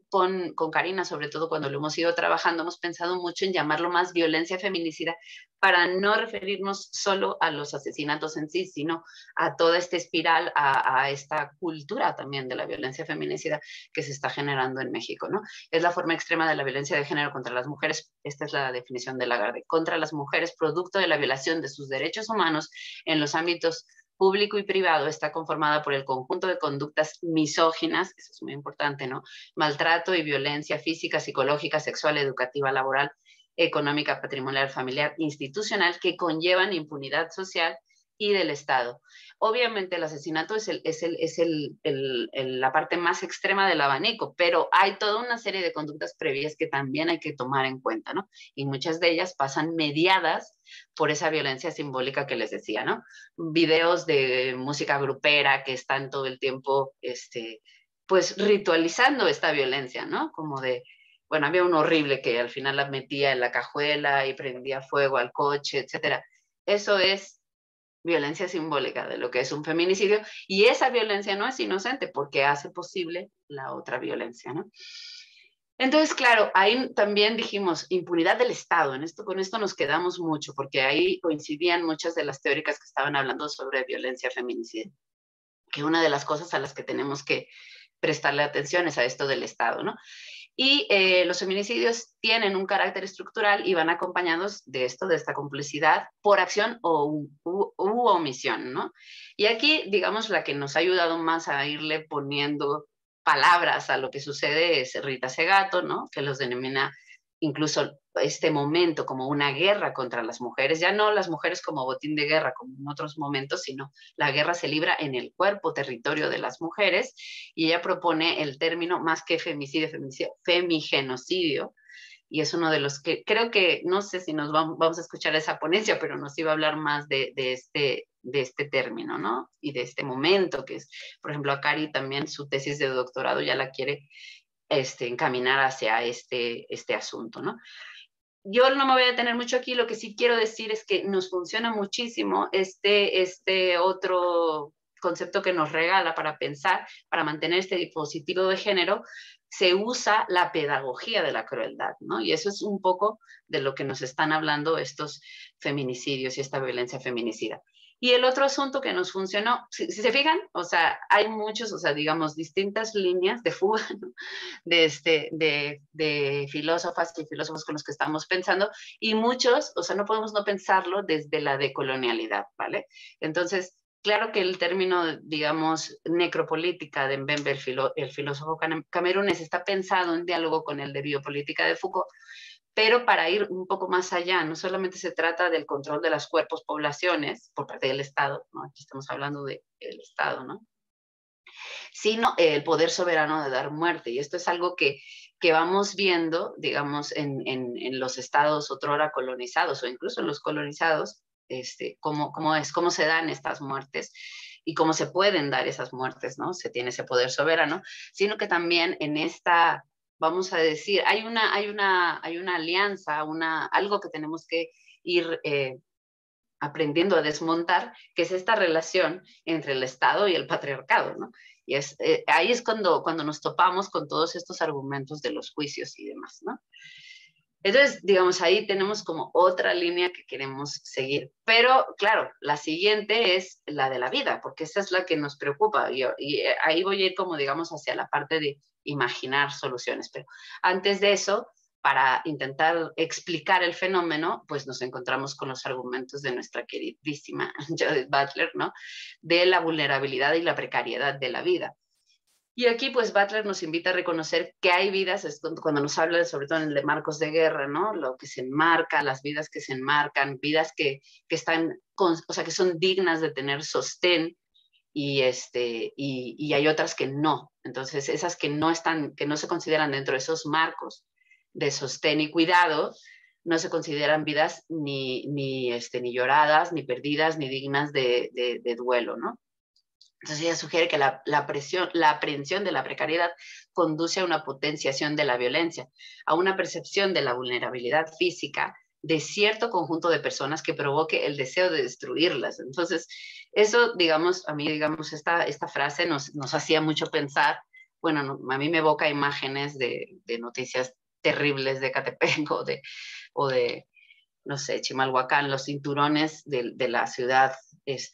con Karina, sobre todo cuando lo hemos ido trabajando, hemos pensado mucho en llamarlo más violencia feminicida, para no referirnos solo a los asesinatos en sí, sino a toda esta espiral, a esta cultura también de la violencia feminicida que se está generando en México, ¿no? Es la forma extrema de la violencia de género contra las mujeres, esta es la definición de Lagarde, contra las mujeres, producto de la violación de sus derechos humanos en los ámbitos público y privado, está conformada por el conjunto de conductas misóginas, eso es muy importante, ¿no? Maltrato y violencia física, psicológica, sexual, educativa, laboral, económica, patrimonial, familiar, institucional, que conllevan impunidad social y del Estado. Obviamente el asesinato es la parte más extrema del abanico, pero hay toda una serie de conductas previas que también hay que tomar en cuenta, ¿no? Y muchas de ellas pasan mediadas por esa violencia simbólica que les decía, ¿no? Videos de música grupera que están todo el tiempo, pues ritualizando esta violencia, ¿no? Como de, bueno, había un horrible que al final la metía en la cajuela y prendía fuego al coche, etcétera. Eso es violencia simbólica de lo que es un feminicidio, y esa violencia no es inocente porque hace posible la otra violencia, ¿no? Entonces, claro, ahí también dijimos impunidad del Estado. Con esto nos quedamos mucho, porque ahí coincidían muchas de las teóricas que estaban hablando sobre violencia feminicida, que una de las cosas a las que tenemos que prestarle atención es a esto del Estado, ¿no? Y los feminicidios tienen un carácter estructural y van acompañados de esta complicidad por acción u omisión, ¿no? Y aquí, digamos, la que nos ha ayudado más a irle poniendo palabras a lo que sucede es Rita Segato, ¿no? Que los denomina incluso este momento como una guerra contra las mujeres, ya no las mujeres como botín de guerra como en otros momentos, sino la guerra se libra en el cuerpo, territorio de las mujeres, y ella propone el término más que femicidio, femigenocidio, y es uno de los que creo que, no sé si nos vamos a escuchar esa ponencia, pero nos iba a hablar más de este término, ¿no? Y de este momento, que es, por ejemplo, a Cari también su tesis de doctorado ya la quiere encaminar hacia este asunto, ¿no? Yo no me voy a detener mucho aquí, lo que sí quiero decir es que nos funciona muchísimo este otro concepto que nos regala para pensar, para mantener este dispositivo de género, se usa la pedagogía de la crueldad, ¿no? Y eso es un poco de lo que nos están hablando estos feminicidios y esta violencia feminicida. Y el otro asunto que nos funcionó, si se fijan, o sea, hay muchos, o sea, digamos, distintas líneas de fuga, ¿no? de filósofas y filósofos con los que estamos pensando, y muchos, o sea, no podemos no pensarlo desde la decolonialidad, ¿vale? Entonces, claro que el término, digamos, necropolítica de Mbembe, el filósofo camerunés, está pensado en diálogo con el de biopolítica de Foucault, pero para ir un poco más allá, no solamente se trata del control de los cuerpos, poblaciones, por parte del Estado, ¿no? Aquí estamos hablando del Estado, ¿no? Sino el poder soberano de dar muerte. Y esto es algo que vamos viendo, digamos, en los estados otrora colonizados o incluso en los colonizados, cómo se dan estas muertes y cómo se pueden dar esas muertes, ¿no? Se tiene ese poder soberano, sino que también en esta, vamos a decir, hay una alianza, algo que tenemos que ir aprendiendo a desmontar, que es esta relación entre el Estado y el patriarcado, ¿no? Y ahí es cuando nos topamos con todos estos argumentos de los juicios y demás, ¿no? Entonces, digamos, ahí tenemos como otra línea que queremos seguir. Pero, claro, la siguiente es la de la vida, porque esa es la que nos preocupa. Y ahí voy a ir como, digamos, hacia la parte de imaginar soluciones. Pero antes de eso, para intentar explicar el fenómeno, pues nos encontramos con los argumentos de nuestra queridísima Judith Butler, ¿no? De la vulnerabilidad y la precariedad de la vida. Y aquí, pues, Butler nos invita a reconocer que hay vidas, cuando nos habla, sobre todo en el de marcos de guerra, ¿no? Lo que se enmarca, las vidas que se enmarcan, vidas que están, o sea, que son dignas de tener sostén, y hay otras que no. Entonces, esas que no se consideran dentro de esos marcos de sostén y cuidado, no se consideran vidas ni lloradas, ni perdidas, ni dignas de duelo, ¿no? Entonces ella sugiere que la aprehensión de la precariedad conduce a una potenciación de la violencia, a una percepción de la vulnerabilidad física de cierto conjunto de personas que provoque el deseo de destruirlas. Entonces, eso, digamos, a mí, digamos, esta frase nos hacía mucho pensar. Bueno, no, a mí me evoca imágenes de noticias terribles de Catepec o de no sé, Chimalhuacán, los cinturones de la ciudad,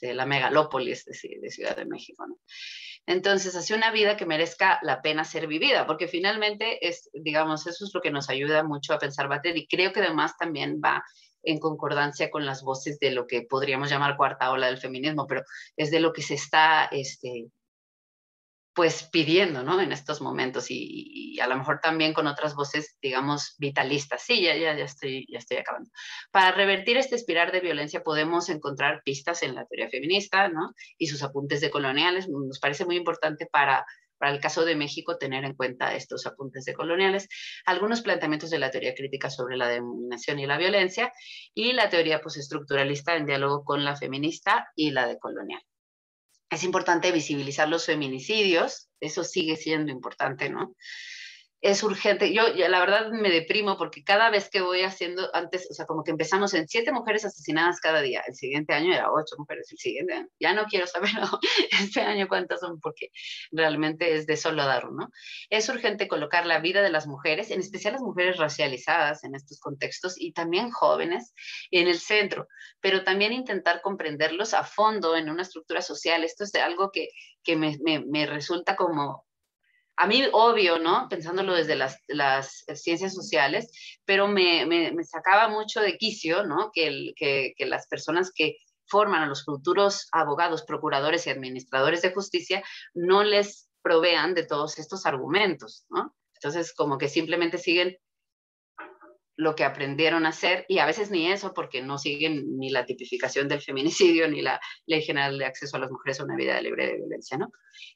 la megalópolis de Ciudad de México, ¿no? Entonces, hace una vida que merezca la pena ser vivida, porque finalmente digamos, eso es lo que nos ayuda mucho a pensar Butler, y creo que además también va en concordancia con las voces de lo que podríamos llamar cuarta ola del feminismo, pero es de lo que se está, pues pidiendo, ¿no? En estos momentos, y a lo mejor también con otras voces, digamos, vitalistas. Sí, ya estoy acabando. Para revertir este espiral de violencia podemos encontrar pistas en la teoría feminista, ¿no? Y sus apuntes decoloniales. Nos parece muy importante para el caso de México tener en cuenta estos apuntes decoloniales, algunos planteamientos de la teoría crítica sobre la dominación y la violencia, y la teoría postestructuralista en diálogo con la feminista y la decolonial. Es importante visibilizar los feminicidios, eso sigue siendo importante, ¿no? Es urgente. Yo la verdad me deprimo porque cada vez que voy haciendo, antes, o sea, como que empezamos en 7 mujeres asesinadas cada día. El siguiente año era 8 mujeres. El siguiente año, ya no quiero saberlo. Este año cuántas son, porque realmente es desolador, ¿no? Es urgente colocar la vida de las mujeres, en especial las mujeres racializadas en estos contextos y también jóvenes, en el centro, pero también intentar comprenderlos a fondo en una estructura social. Esto es de algo que me resulta como a mí, obvio, ¿no? Pensándolo desde las ciencias sociales, pero me sacaba mucho de quicio, ¿no? Que las personas que forman a los futuros abogados, procuradores y administradores de justicia no les provean de todos estos argumentos, ¿no? Entonces, como que simplemente siguen lo que aprendieron a hacer, y a veces ni eso, porque no siguen ni la tipificación del feminicidio, ni la Ley General de Acceso a las Mujeres a una Vida Libre de Violencia, ¿no?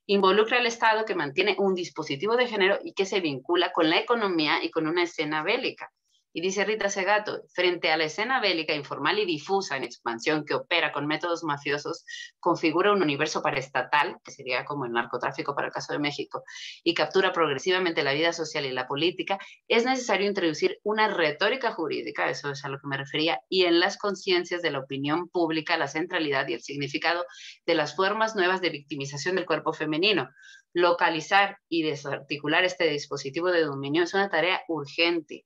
Involucra al Estado, que mantiene un dispositivo de género y que se vincula con la economía y con una escena bélica. Y dice Rita Segato, frente a la escena bélica informal y difusa en expansión que opera con métodos mafiosos, configura un universo paraestatal, que sería como el narcotráfico para el caso de México, y captura progresivamente la vida social y la política. Es necesario introducir una retórica jurídica, eso es a lo que me refería, y en las conciencias de la opinión pública la centralidad y el significado de las formas nuevas de victimización del cuerpo femenino. Localizar y desarticular este dispositivo de dominio es una tarea urgente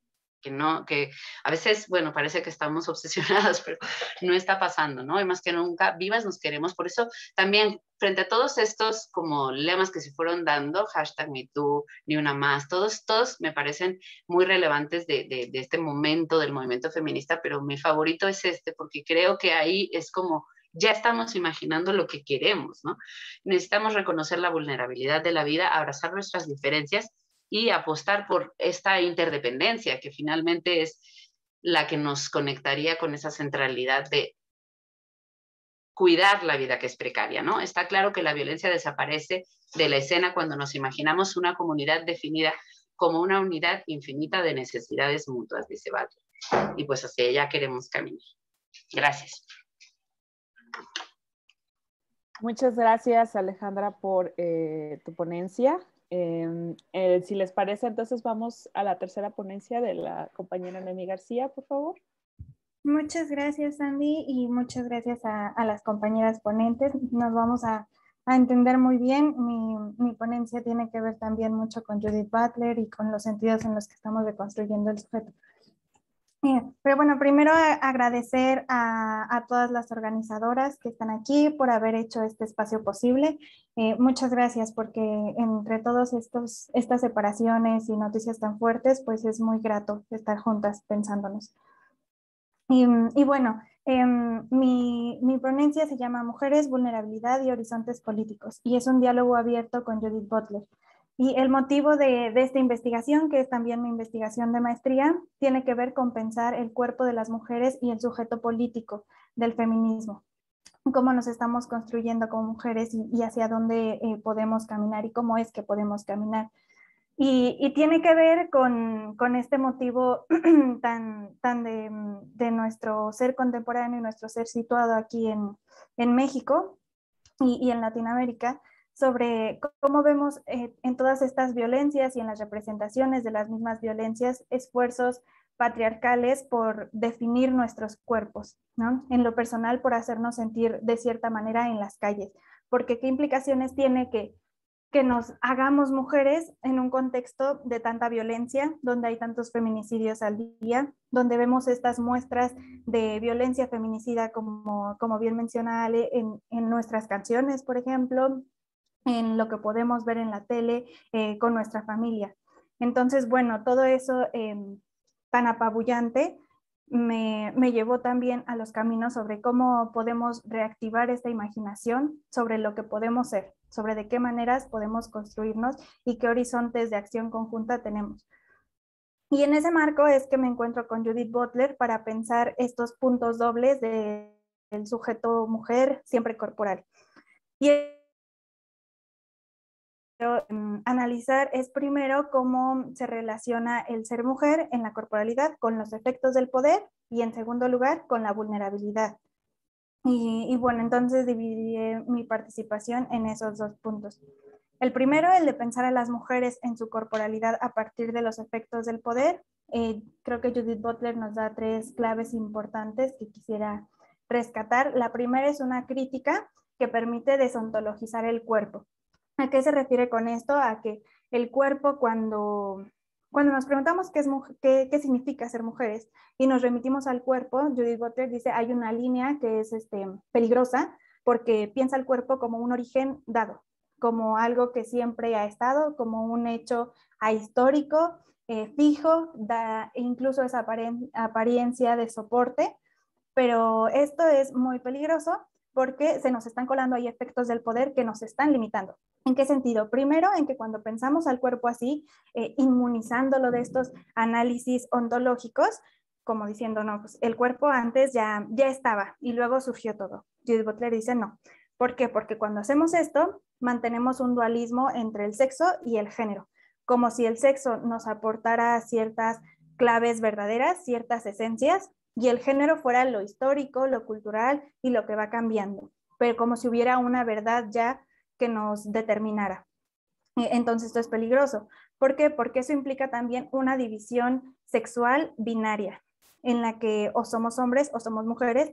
no, que a veces, bueno, parece que estamos obsesionadas, pero no está pasando, ¿no? Y más que nunca, vivas nos queremos. Por eso también, frente a todos estos como lemas que se fueron dando, hashtag #MeToo, Ni Una Más, todos me parecen muy relevantes de este momento del movimiento feminista, pero mi favorito es este, porque creo que ahí es como ya estamos imaginando lo que queremos, ¿no? Necesitamos reconocer la vulnerabilidad de la vida, abrazar nuestras diferencias y apostar por esta interdependencia, que finalmente es la que nos conectaría con esa centralidad de cuidar la vida que es precaria, ¿no? Está claro que la violencia desaparece de la escena cuando nos imaginamos una comunidad definida como una unidad infinita de necesidades mutuas, dice Butler. Y pues hacia allá queremos caminar. Gracias. Muchas gracias, Alejandra, por tu ponencia. Si les parece, entonces vamos a la tercera ponencia de la compañera Noemí García, por favor. Muchas gracias, Andy, y muchas gracias a las compañeras ponentes. Nos vamos a entender muy bien. Mi ponencia tiene que ver también mucho con Judith Butler y con los sentidos en los que estamos reconstruyendo el sujeto. Pero bueno, primero agradecer a todas las organizadoras que están aquí por haber hecho este espacio posible. Muchas gracias, porque entre todas estas separaciones y noticias tan fuertes, pues es muy grato estar juntas pensándonos. Y bueno, mi ponencia se llama Mujeres, Vulnerabilidad y Horizontes Políticos, y es un diálogo abierto con Judith Butler. Y el motivo de esta investigación, que es también mi investigación de maestría, tiene que ver con pensar el cuerpo de las mujeres y el sujeto político del feminismo. Cómo nos estamos construyendo como mujeres y hacia dónde podemos caminar y cómo es que podemos caminar. Y tiene que ver con este motivo tan de nuestro ser contemporáneo y nuestro ser situado aquí en México y en Latinoamérica, sobre cómo vemos en todas estas violencias y en las representaciones de las mismas violencias, esfuerzos patriarcales por definir nuestros cuerpos, ¿no? En lo personal, por hacernos sentir de cierta manera en las calles, porque qué implicaciones tiene que nos hagamos mujeres en un contexto de tanta violencia, donde hay tantos feminicidios al día, donde vemos estas muestras de violencia feminicida, como bien menciona Ale, en nuestras canciones, por ejemplo, en lo que podemos ver en la tele, con nuestra familia. Entonces, bueno, todo eso tan apabullante me llevó también a los caminos sobre cómo podemos reactivar esta imaginación sobre lo que podemos ser, sobre de qué maneras podemos construirnos y qué horizontes de acción conjunta tenemos. Y en ese marco es que me encuentro con Judith Butler para pensar estos puntos dobles del sujeto mujer siempre corporal. Y analizar es primero cómo se relaciona el ser mujer en la corporalidad con los efectos del poder y en segundo lugar con la vulnerabilidad. Y bueno, entonces dividí mi participación en esos dos puntos. El primero, el de pensar a las mujeres en su corporalidad a partir de los efectos del poder. Creo que Judith Butler nos da 3 claves importantes que quisiera rescatar. La primera es una crítica que permite desontologizar el cuerpo. ¿A qué se refiere con esto? A que el cuerpo, cuando nos preguntamos qué significa ser mujeres y nos remitimos al cuerpo, Judith Butler dice hay una línea que es peligrosa, porque piensa el cuerpo como un origen dado, como algo que siempre ha estado, como un hecho ahistórico, fijo, da incluso esa apariencia de soporte, pero esto es muy peligroso porque se nos están colando ahí efectos del poder que nos están limitando. ¿En qué sentido? Primero, en que cuando pensamos al cuerpo así, inmunizándolo de estos análisis ontológicos, como diciendo, no, pues el cuerpo antes ya estaba y luego surgió todo. Judith Butler dice no. ¿Por qué? Porque cuando hacemos esto, mantenemos un dualismo entre el sexo y el género, como si el sexo nos aportara ciertas claves verdaderas, ciertas esencias, y el género fuera lo histórico, lo cultural y lo que va cambiando, pero como si hubiera una verdad ya que nos determinara. Entonces esto es peligroso. ¿Por qué? Porque eso implica también una división sexual binaria, en la que o somos hombres o somos mujeres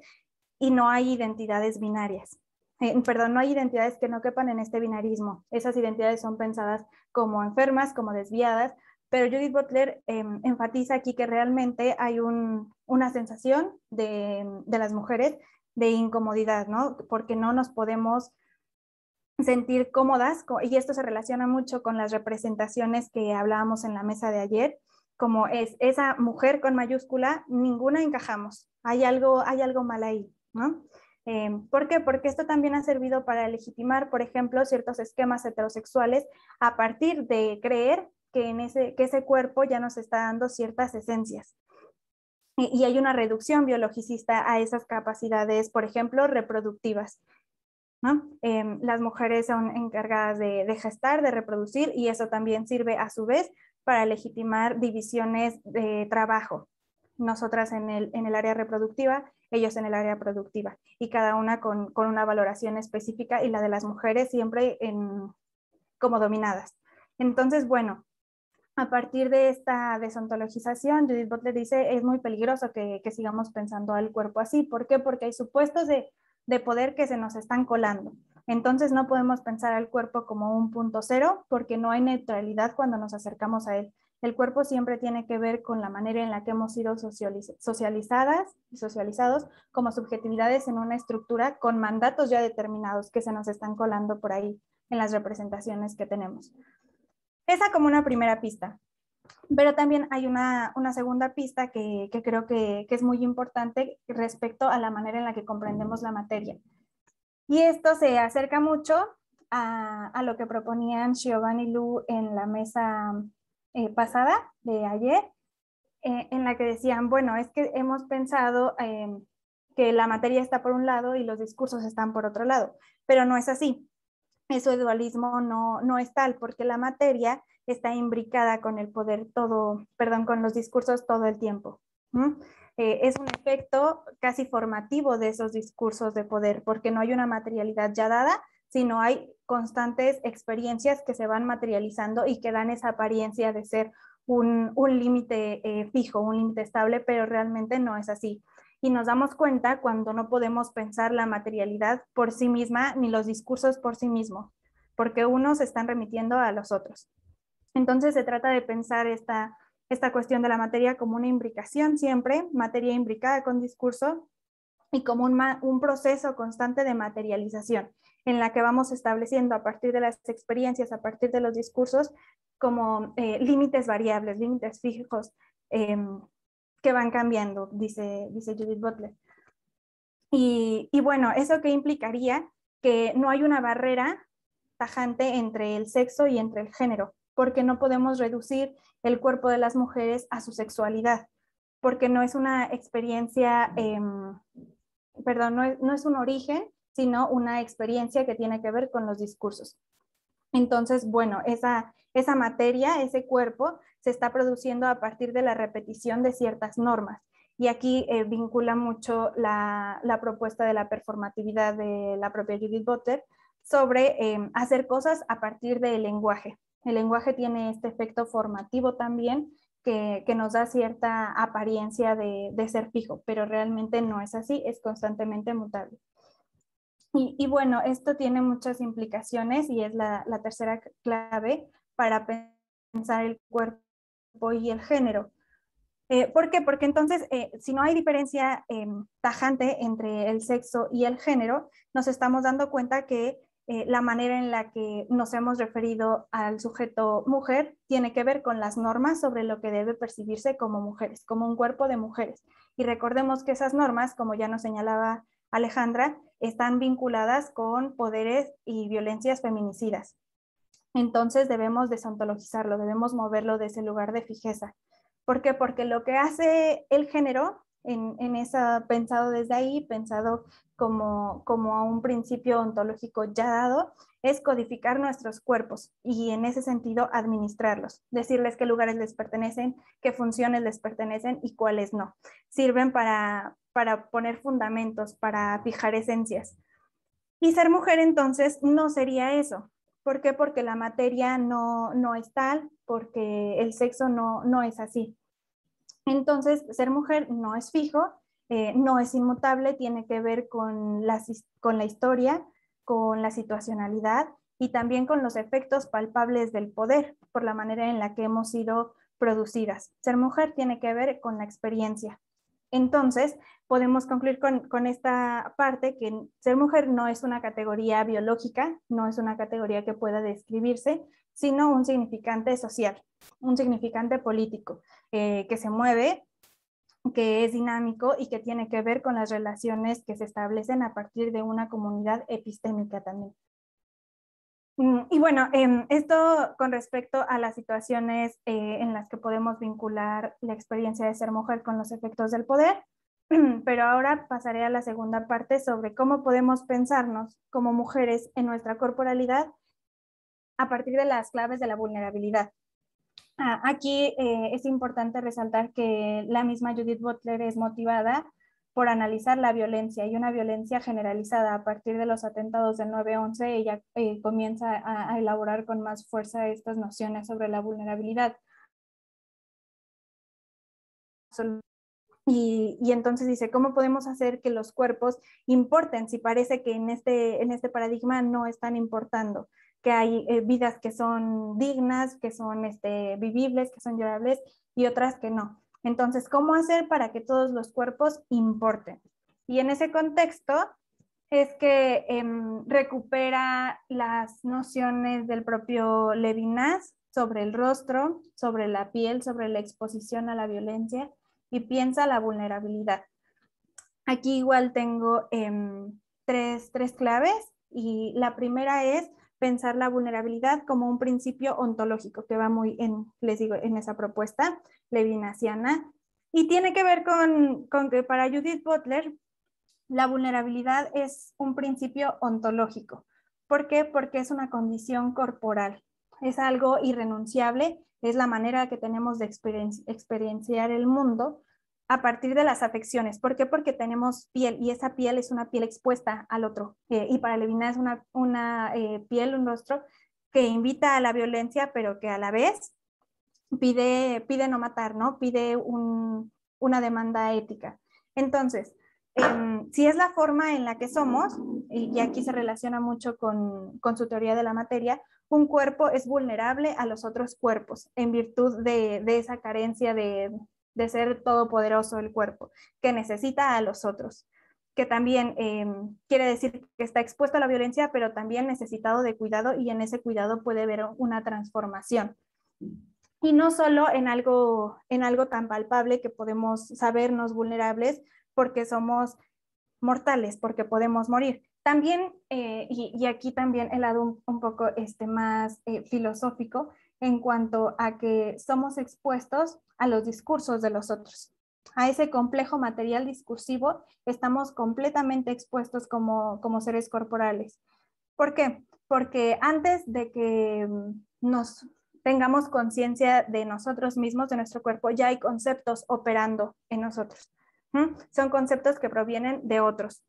y no hay identidades binarias. No hay identidades que no quepan en este binarismo. Esas identidades son pensadas como enfermas, como desviadas, pero Judith Butler enfatiza aquí que realmente hay una sensación de las mujeres de incomodidad, ¿no? Porque no nos podemos sentir cómodas, y esto se relaciona mucho con las representaciones que hablábamos en la mesa de ayer, como es esa mujer con mayúscula, ninguna encajamos, hay algo mal ahí, ¿no? ¿Por qué? Porque esto también ha servido para legitimar, por ejemplo, ciertos esquemas heterosexuales a partir de creer que ese cuerpo ya nos está dando ciertas esencias. Y hay una reducción biologicista a esas capacidades, por ejemplo, reproductivas, ¿no? Las mujeres son encargadas de gestar, de reproducir, y eso también sirve a su vez para legitimar divisiones de trabajo. Nosotras en el área reproductiva, ellos en el área productiva, y cada una con una valoración específica, y la de las mujeres siempre como dominadas. Entonces, bueno, a partir de esta desontologización, Judith Butler dice, es muy peligroso que sigamos pensando al cuerpo así. ¿Por qué? Porque hay supuestos de poder que se nos están colando. Entonces no podemos pensar al cuerpo como un punto cero, porque no hay neutralidad cuando nos acercamos a él. El cuerpo siempre tiene que ver con la manera en la que hemos sido socializadas y socializados como subjetividades en una estructura con mandatos ya determinados que se nos están colando por ahí en las representaciones que tenemos. Esa como una primera pista. Pero también hay una segunda pista que creo que es muy importante respecto a la manera en la que comprendemos la materia. Y esto se acerca mucho a lo que proponían Giovanni Lu en la mesa pasada de ayer, en la que decían, bueno, es que hemos pensado que la materia está por un lado y los discursos están por otro lado, pero no es así. Ese dualismo no es tal, porque la materia está imbricada con el poder con los discursos todo el tiempo. Es un efecto casi formativo de esos discursos de poder, porque no hay una materialidad ya dada, sino hay constantes experiencias que se van materializando y que dan esa apariencia de ser un límite fijo, un límite estable, pero realmente no es así. Y nos damos cuenta cuando no podemos pensar la materialidad por sí misma ni los discursos por sí mismos, porque unos se están remitiendo a los otros. Entonces se trata de pensar esta cuestión de la materia como una imbricación siempre, materia imbricada con discurso, y como un proceso constante de materialización, en la que vamos estableciendo a partir de las experiencias, a partir de los discursos, como límites variables, límites fijos, que van cambiando, dice Judith Butler. Y bueno, ¿eso qué implicaría? Que no hay una barrera tajante entre el sexo y entre el género, porque no podemos reducir el cuerpo de las mujeres a su sexualidad, porque no es una experiencia, no es un origen, sino una experiencia que tiene que ver con los discursos. Entonces, bueno, esa materia, ese cuerpo, se está produciendo a partir de la repetición de ciertas normas. Y aquí vincula mucho la propuesta de la performatividad de la propia Judith Butler sobre hacer cosas a partir del lenguaje. El lenguaje tiene este efecto formativo también que nos da cierta apariencia de ser fijo, pero realmente no es así, es constantemente mutable. Y bueno, esto tiene muchas implicaciones y es la tercera clave para pensar el cuerpo y el género. ¿Por qué? Porque entonces, si no hay diferencia tajante entre el sexo y el género, nos estamos dando cuenta que la manera en la que nos hemos referido al sujeto mujer tiene que ver con las normas sobre lo que debe percibirse como mujeres, como un cuerpo de mujeres. Y recordemos que esas normas, como ya nos señalaba Alejandra, están vinculadas con poderes y violencias feminicidas. Entonces debemos desontologizarlo, debemos moverlo de ese lugar de fijeza. ¿Por qué? Porque lo que hace el género, en esa, pensado desde ahí, pensado como un principio ontológico ya dado, es codificar nuestros cuerpos y en ese sentido administrarlos, decirles qué lugares les pertenecen, qué funciones les pertenecen y cuáles no. Sirven para poner fundamentos, para fijar esencias. Y ser mujer entonces no sería eso. ¿Por qué? Porque la materia no es tal, porque el sexo no es así. Entonces, ser mujer no es fijo, no es inmutable, tiene que ver con la historia, con la situacionalidad y también con los efectos palpables del poder, por la manera en la que hemos sido producidas. Ser mujer tiene que ver con la experiencia. Entonces, podemos concluir con esta parte que ser mujer no es una categoría biológica, no es una categoría que pueda describirse, sino un significante social, un significante político, que se mueve, que es dinámico y que tiene que ver con las relaciones que se establecen a partir de una comunidad epistémica también. Y bueno, esto con respecto a las situaciones en las que podemos vincular la experiencia de ser mujer con los efectos del poder, pero ahora pasaré a la segunda parte sobre cómo podemos pensarnos como mujeres en nuestra corporalidad a partir de las claves de la vulnerabilidad. Aquí es importante resaltar que la misma Judith Butler es motivada por analizar la violencia y una violencia generalizada. A partir de los atentados del 9/11, ella comienza a elaborar con más fuerza estas nociones sobre la vulnerabilidad. Y entonces dice, ¿cómo podemos hacer que los cuerpos importen si parece que en este paradigma no están importando? Que hay vidas que son dignas, que son vivibles, que son llorables y otras que no. Entonces, ¿cómo hacer para que todos los cuerpos importen? Y en ese contexto es que recupera las nociones del propio Levinas sobre el rostro, sobre la piel, sobre la exposición a la violencia y piensa la vulnerabilidad. Aquí igual tengo tres claves y la primera es pensar la vulnerabilidad como un principio ontológico que va muy les digo, en esa propuesta levinasiana y tiene que ver con que para Judith Butler la vulnerabilidad es un principio ontológico. ¿Por qué? Porque es una condición corporal, es algo irrenunciable, es la manera que tenemos de experienciar el mundo a partir de las afecciones. ¿Por qué? Porque tenemos piel y esa piel es una piel expuesta al otro. Y para Levinas es una piel, un rostro que invita a la violencia, pero que a la vez pide no matar, ¿no? Pide una demanda ética. Entonces, si es la forma en la que somos, y aquí se relaciona mucho con su teoría de la materia, un cuerpo es vulnerable a los otros cuerpos en virtud de esa carencia de ser todopoderoso el cuerpo, que necesita a los otros, que también quiere decir que está expuesto a la violencia, pero también necesitado de cuidado y en ese cuidado puede haber una transformación. Y no solo en algo tan palpable que podemos sabernos vulnerables porque somos mortales, porque podemos morir. También, y aquí también el lado un poco más filosófico en cuanto a que somos expuestos a los discursos de los otros. A ese complejo material discursivo estamos completamente expuestos como seres corporales. ¿Por qué? Porque antes de que nos tengamos conciencia de nosotros mismos, de nuestro cuerpo, ya hay conceptos operando en nosotros. Son conceptos que provienen de otros.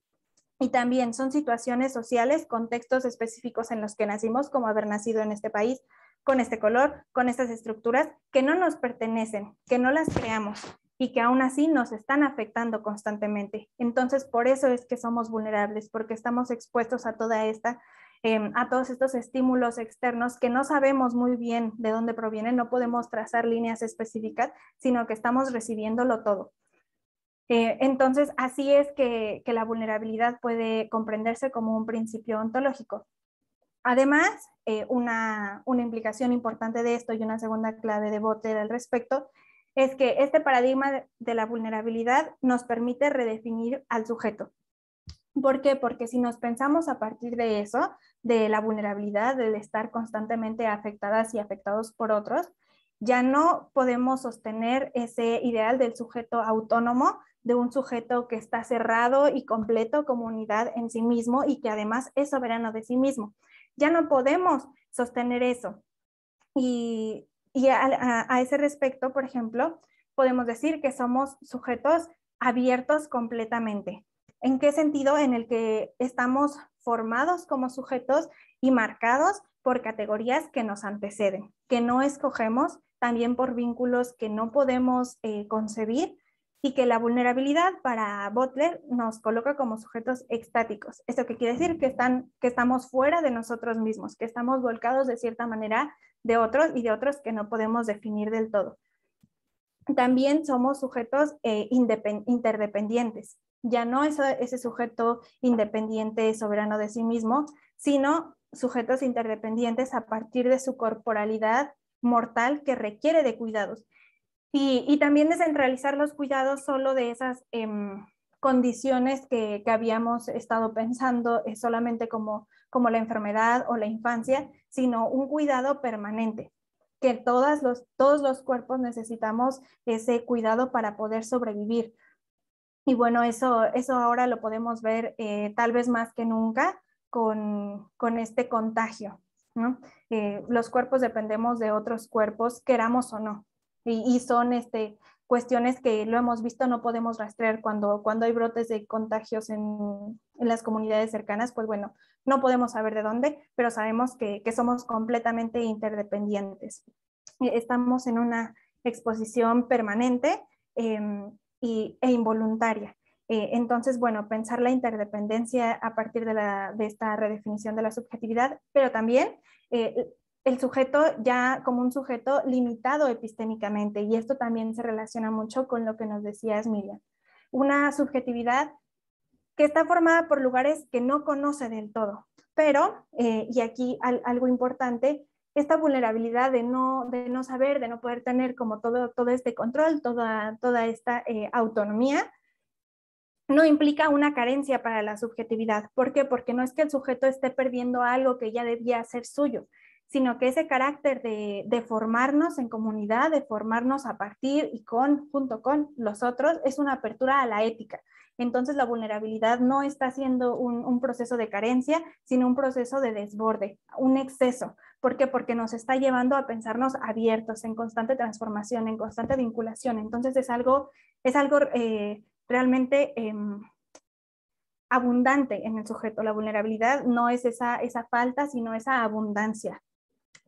Y también son situaciones sociales, contextos específicos en los que nacimos, como haber nacido en este país, con este color, con estas estructuras, que no nos pertenecen, que no las creamos y que aún así nos están afectando constantemente. Entonces, por eso es que somos vulnerables, porque estamos expuestos a a todos estos estímulos externos que no sabemos muy bien de dónde provienen, no podemos trazar líneas específicas, sino que estamos recibiéndolo todo. Entonces, así es que la vulnerabilidad puede comprenderse como un principio ontológico. Además, una implicación importante de esto y una segunda clave de Butler al respecto es que este paradigma de la vulnerabilidad nos permite redefinir al sujeto. ¿Por qué? Porque si nos pensamos a partir de eso, de la vulnerabilidad, del estar constantemente afectadas y afectados por otros, ya no podemos sostener ese ideal del sujeto autónomo, de un sujeto que está cerrado y completo como unidad en sí mismo y que además es soberano de sí mismo. Ya no podemos sostener eso. Y a ese respecto, por ejemplo, podemos decir que somos sujetos abiertos completamente. ¿En qué sentido? En el que estamos formados como sujetos y marcados por categorías que nos anteceden, que no escogemos, también por vínculos que no podemos concebir, y que la vulnerabilidad para Butler nos coloca como sujetos extáticos. ¿Esto qué quiere decir? Que estamos fuera de nosotros mismos, que estamos volcados de cierta manera de otros y de otros que no podemos definir del todo. también somos sujetos interdependientes. Ya no es ese sujeto independiente, soberano de sí mismo, sino sujetos interdependientes a partir de su corporalidad mortal que requiere de cuidados. Y también descentralizar los cuidados solo de esas condiciones que habíamos estado pensando solamente como la enfermedad o la infancia, sino un cuidado permanente, que todos los cuerpos necesitamos ese cuidado para poder sobrevivir. Y bueno, eso ahora lo podemos ver tal vez más que nunca con este contagio, ¿no? Los cuerpos dependemos de otros cuerpos, queramos o no. Y son cuestiones que lo hemos visto, no podemos rastrear cuando hay brotes de contagios en las comunidades cercanas, pues bueno, no podemos saber de dónde, pero sabemos que somos completamente interdependientes. Estamos en una exposición permanente e involuntaria. Entonces, bueno, pensar la interdependencia a partir de esta redefinición de la subjetividad, pero también el sujeto ya como un sujeto limitado epistémicamente, y esto también se relaciona mucho con lo que nos decías, Miriam. Una subjetividad que está formada por lugares que no conoce del todo, pero, y aquí algo importante, esta vulnerabilidad de no saber, de no poder tener como todo este control, toda esta autonomía, no implica una carencia para la subjetividad. ¿Por qué? Porque no es que el sujeto esté perdiendo algo que ya debía ser suyo, sino que ese carácter de formarnos en comunidad, de formarnos a partir y junto con los otros, es una apertura a la ética. Entonces la vulnerabilidad no está siendo un proceso de carencia, sino un proceso de desborde, un exceso. ¿Por qué? Porque nos está llevando a pensarnos abiertos, en constante transformación, en constante vinculación. Entonces es algo realmente abundante en el sujeto. La vulnerabilidad no es esa falta, sino esa abundancia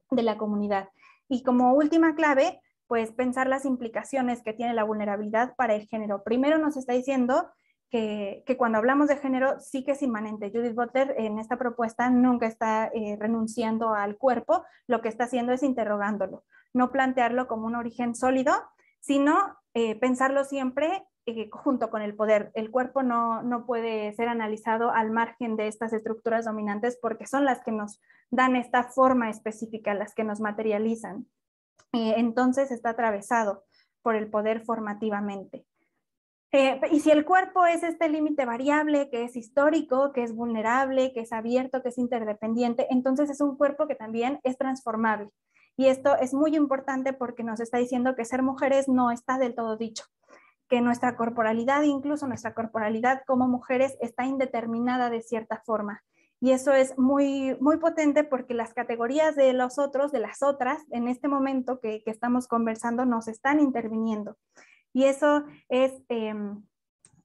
de la comunidad. Y como última clave, pues pensar las implicaciones que tiene la vulnerabilidad para el género. Primero nos está diciendo que cuando hablamos de género sí que es inmanente. Judith Butler en esta propuesta nunca está renunciando al cuerpo, lo que está haciendo es interrogándolo, no plantearlo como un origen sólido, sino pensarlo siempre junto con el poder. El cuerpo no puede ser analizado al margen de estas estructuras dominantes porque son las que nos dan esta forma específica, las que nos materializan. Entonces está atravesado por el poder formativamente. Y si el cuerpo es este límite variable, que es histórico, que es vulnerable, que es abierto, que es interdependiente, entonces es un cuerpo que también es transformable. Y esto es muy importante porque nos está diciendo que ser mujeres no está del todo dicho, que nuestra corporalidad, incluso nuestra corporalidad como mujeres, está indeterminada de cierta forma. Y eso es muy, muy potente porque las categorías de los otros, de las otras, en este momento que estamos conversando, nos están interviniendo. Y eso es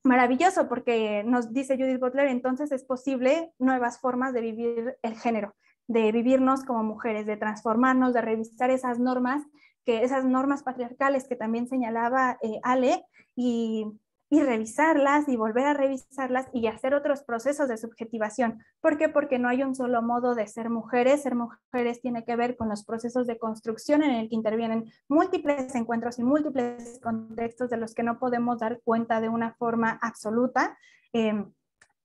maravilloso porque nos dice Judith Butler, entonces es posible nuevas formas de vivir el género, de vivirnos como mujeres, de transformarnos, de revisar esas normas patriarcales que también señalaba Ale, y revisarlas y volver a revisarlas y hacer otros procesos de subjetivación. ¿Por qué? Porque no hay un solo modo de ser mujeres. Ser mujeres tiene que ver con los procesos de construcción en el que intervienen múltiples encuentros y múltiples contextos de los que no podemos dar cuenta de una forma absoluta.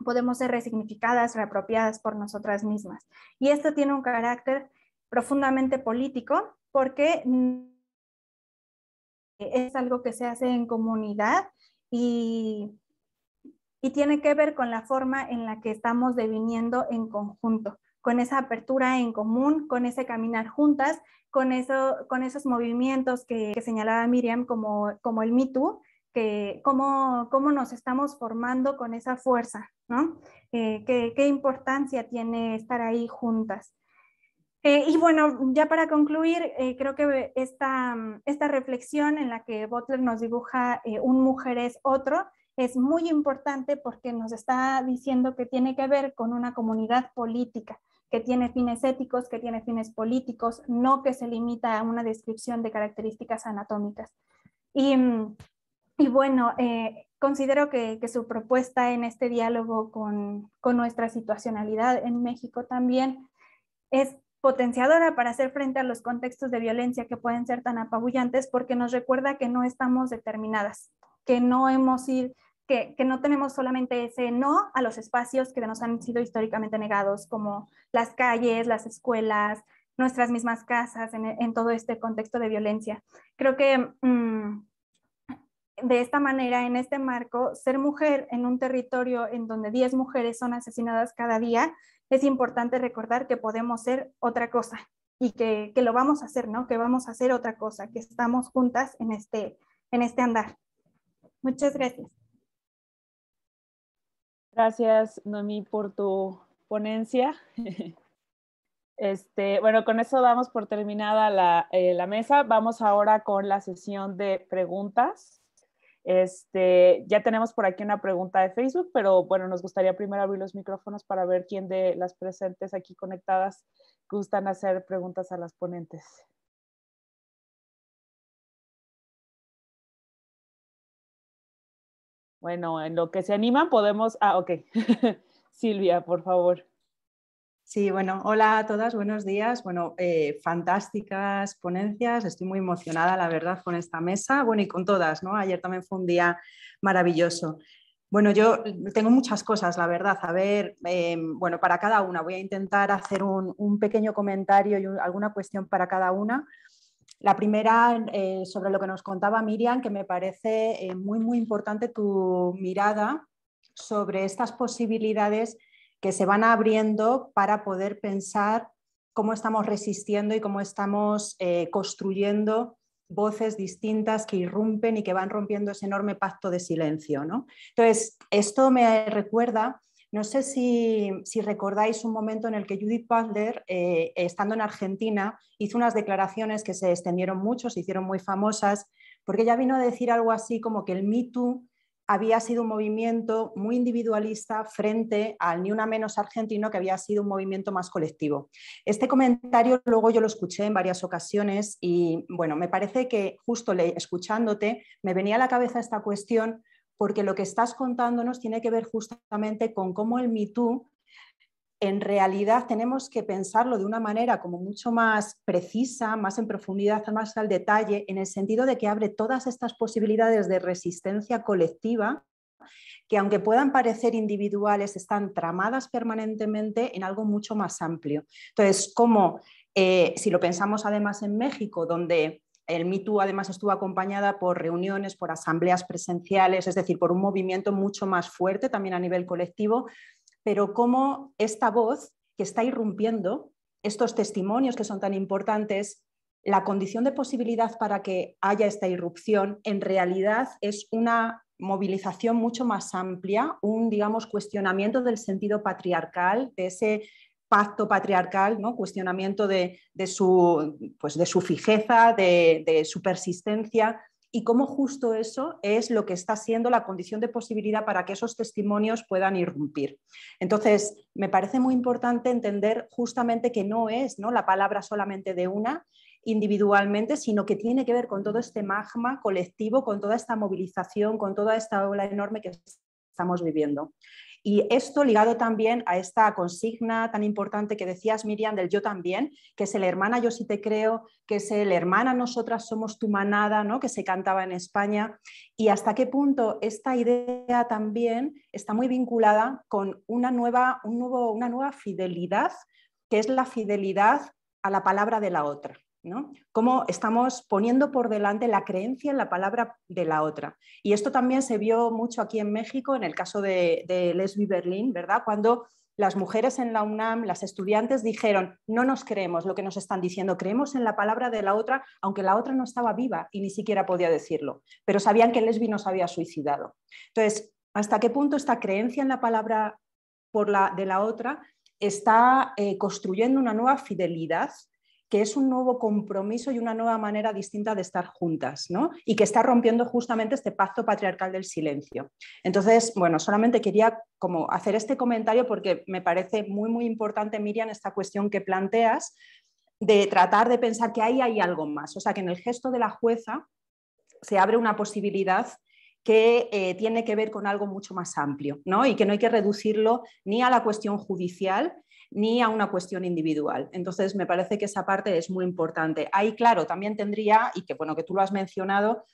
Podemos ser resignificadas, reapropiadas por nosotras mismas. Y esto tiene un carácter profundamente político porque es algo que se hace en comunidad y tiene que ver con la forma en la que estamos deviniendo en conjunto, con esa apertura en común, con ese caminar juntas, con esos movimientos que señalaba Miriam como el Me Too, que cómo nos estamos formando con esa fuerza, ¿no? ¿Qué importancia tiene estar ahí juntas? Y bueno, ya para concluir, creo que esta reflexión en la que Butler nos dibuja un mujer es otro, es muy importante porque nos está diciendo que tiene que ver con una comunidad política, que tiene fines éticos, que tiene fines políticos, no que se limita a una descripción de características anatómicas. Y bueno, considero que su propuesta en este diálogo con nuestra situacionalidad en México también es potenciadora para hacer frente a los contextos de violencia que pueden ser tan apabullantes, porque nos recuerda que no estamos determinadas, que no que no tenemos solamente ese no a los espacios que nos han sido históricamente negados, como las calles, las escuelas, nuestras mismas casas, en todo este contexto de violencia. Creo que de esta manera, en este marco, ser mujer en un territorio en donde 10 mujeres son asesinadas cada día, es importante recordar que podemos ser otra cosa y que lo vamos a hacer, ¿no? Que vamos a hacer otra cosa, que estamos juntas en este andar. Muchas gracias. Gracias, Noemí, por tu ponencia. Bueno, con eso damos por terminada la mesa. Vamos ahora con la sesión de preguntas. Ya tenemos por aquí una pregunta de Facebook, pero bueno, nos gustaría primero abrir los micrófonos para ver quién de las presentes aquí conectadas gustan hacer preguntas a las ponentes. Bueno, en lo que se animan podemos... ok. Silvia, por favor. Sí, bueno, hola a todas, buenos días. Bueno, fantásticas ponencias, estoy muy emocionada, la verdad, con esta mesa, bueno, y con todas, ¿no? Ayer también fue un día maravilloso. Bueno, yo tengo muchas cosas, la verdad, a ver, bueno, para cada una voy a intentar hacer un pequeño comentario y alguna cuestión para cada una. La primera, sobre lo que nos contaba Miriam, que me parece muy, muy importante tu mirada sobre estas posibilidades que se van abriendo para poder pensar cómo estamos resistiendo y cómo estamos construyendo voces distintas que irrumpen y que van rompiendo ese enorme pacto de silencio, ¿no? Entonces, esto me recuerda, no sé si recordáis un momento en el que Judith Butler, estando en Argentina, hizo unas declaraciones que se extendieron mucho, se hicieron muy famosas, porque ella vino a decir algo así como que el Me Too había sido un movimiento muy individualista frente al Ni Una Menos argentino, que había sido un movimiento más colectivo. Este comentario luego yo lo escuché en varias ocasiones y bueno, me parece que justo escuchándote me venía a la cabeza esta cuestión, porque lo que estás contándonos tiene que ver justamente con cómo el Me Too en realidad tenemos que pensarlo de una manera como mucho más precisa, más en profundidad, más al detalle, en el sentido de que abre todas estas posibilidades de resistencia colectiva que, aunque puedan parecer individuales, están tramadas permanentemente en algo mucho más amplio. Entonces, como si lo pensamos además en México, donde el Me Too además estuvo acompañada por reuniones, por asambleas presenciales, es decir, por un movimiento mucho más fuerte también a nivel colectivo, pero cómo esta voz que está irrumpiendo, estos testimonios que son tan importantes, la condición de posibilidad para que haya esta irrupción en realidad es una movilización mucho más amplia, un, digamos, cuestionamiento del sentido patriarcal, de ese pacto patriarcal, ¿no? Cuestionamiento de su fijeza, de su persistencia, y cómo justo eso es lo que está siendo la condición de posibilidad para que esos testimonios puedan irrumpir. Entonces, me parece muy importante entender justamente que no es, ¿no?, la palabra solamente de una individualmente, sino que tiene que ver con todo este magma colectivo, con toda esta movilización, con toda esta ola enorme que estamos viviendo. Y esto ligado también a esta consigna tan importante que decías, Miriam, del yo también, que es el hermana yo sí te creo, que es el hermana nosotras somos tu manada, ¿no?, que se cantaba en España, y hasta qué punto esta idea también está muy vinculada con una nueva fidelidad, que es la fidelidad a la palabra de la otra, ¿no? Cómo estamos poniendo por delante la creencia en la palabra de la otra. Y esto también se vio mucho aquí en México, en el caso de Leslie Berlin, ¿verdad? Cuando las mujeres en la UNAM, las estudiantes dijeron, no nos creemos lo que nos están diciendo, creemos en la palabra de la otra, aunque la otra no estaba viva y ni siquiera podía decirlo, pero sabían que Leslie no se había suicidado. Entonces, ¿hasta qué punto esta creencia en la palabra de la otra está construyendo una nueva fidelidad, que es un nuevo compromiso y una nueva manera distinta de estar juntas, ¿no? Y que está rompiendo justamente este pacto patriarcal del silencio? Entonces, bueno, solamente quería como hacer este comentario porque me parece muy, muy importante, Miriam, esta cuestión que planteas de tratar de pensar que ahí hay algo más. O sea, que en el gesto de la jueza se abre una posibilidad que tiene que ver con algo mucho más amplio, ¿no? Y que no hay que reducirlo ni a la cuestión judicial, ni a una cuestión individual. Entonces, me parece que esa parte es muy importante. Ahí, claro, también tendría, y que bueno, que tú lo has mencionado,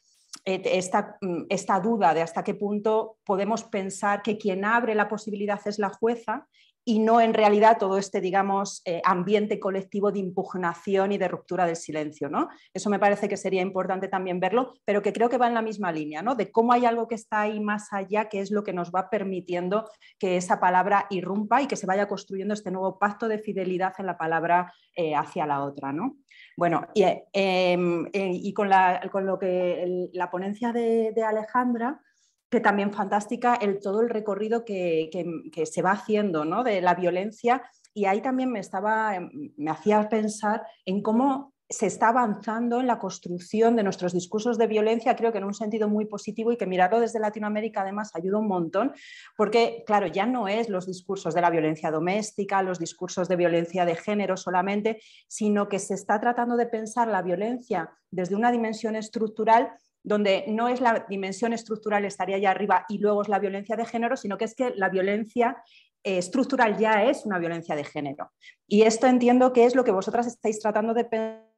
esta duda de hasta qué punto podemos pensar que quien abre la posibilidad es la jueza y no en realidad todo este, digamos, ambiente colectivo de impugnación y de ruptura del silencio, ¿no? Eso me parece que sería importante también verlo, pero que creo que va en la misma línea, ¿no? De cómo hay algo que está ahí más allá, que es lo que nos va permitiendo que esa palabra irrumpa y que se vaya construyendo este nuevo pacto de fidelidad en la palabra hacia la otra, ¿no? Bueno, y con lo que la ponencia de Alejandra, que también fantástica todo el recorrido que se va haciendo, ¿no? De la violencia, y ahí también me hacía pensar en cómo se está avanzando en la construcción de nuestros discursos de violencia, creo que en un sentido muy positivo, y que mirarlo desde Latinoamérica además ayuda un montón, porque claro, ya no es los discursos de la violencia doméstica, los discursos de violencia de género solamente, sino que se está tratando de pensar la violencia desde una dimensión estructural, donde no es la dimensión estructural, estaría allá arriba, y luego es la violencia de género, sino que es que la violencia estructural ya es una violencia de género. Y esto entiendo que es lo que vosotras estáis tratando de pensar,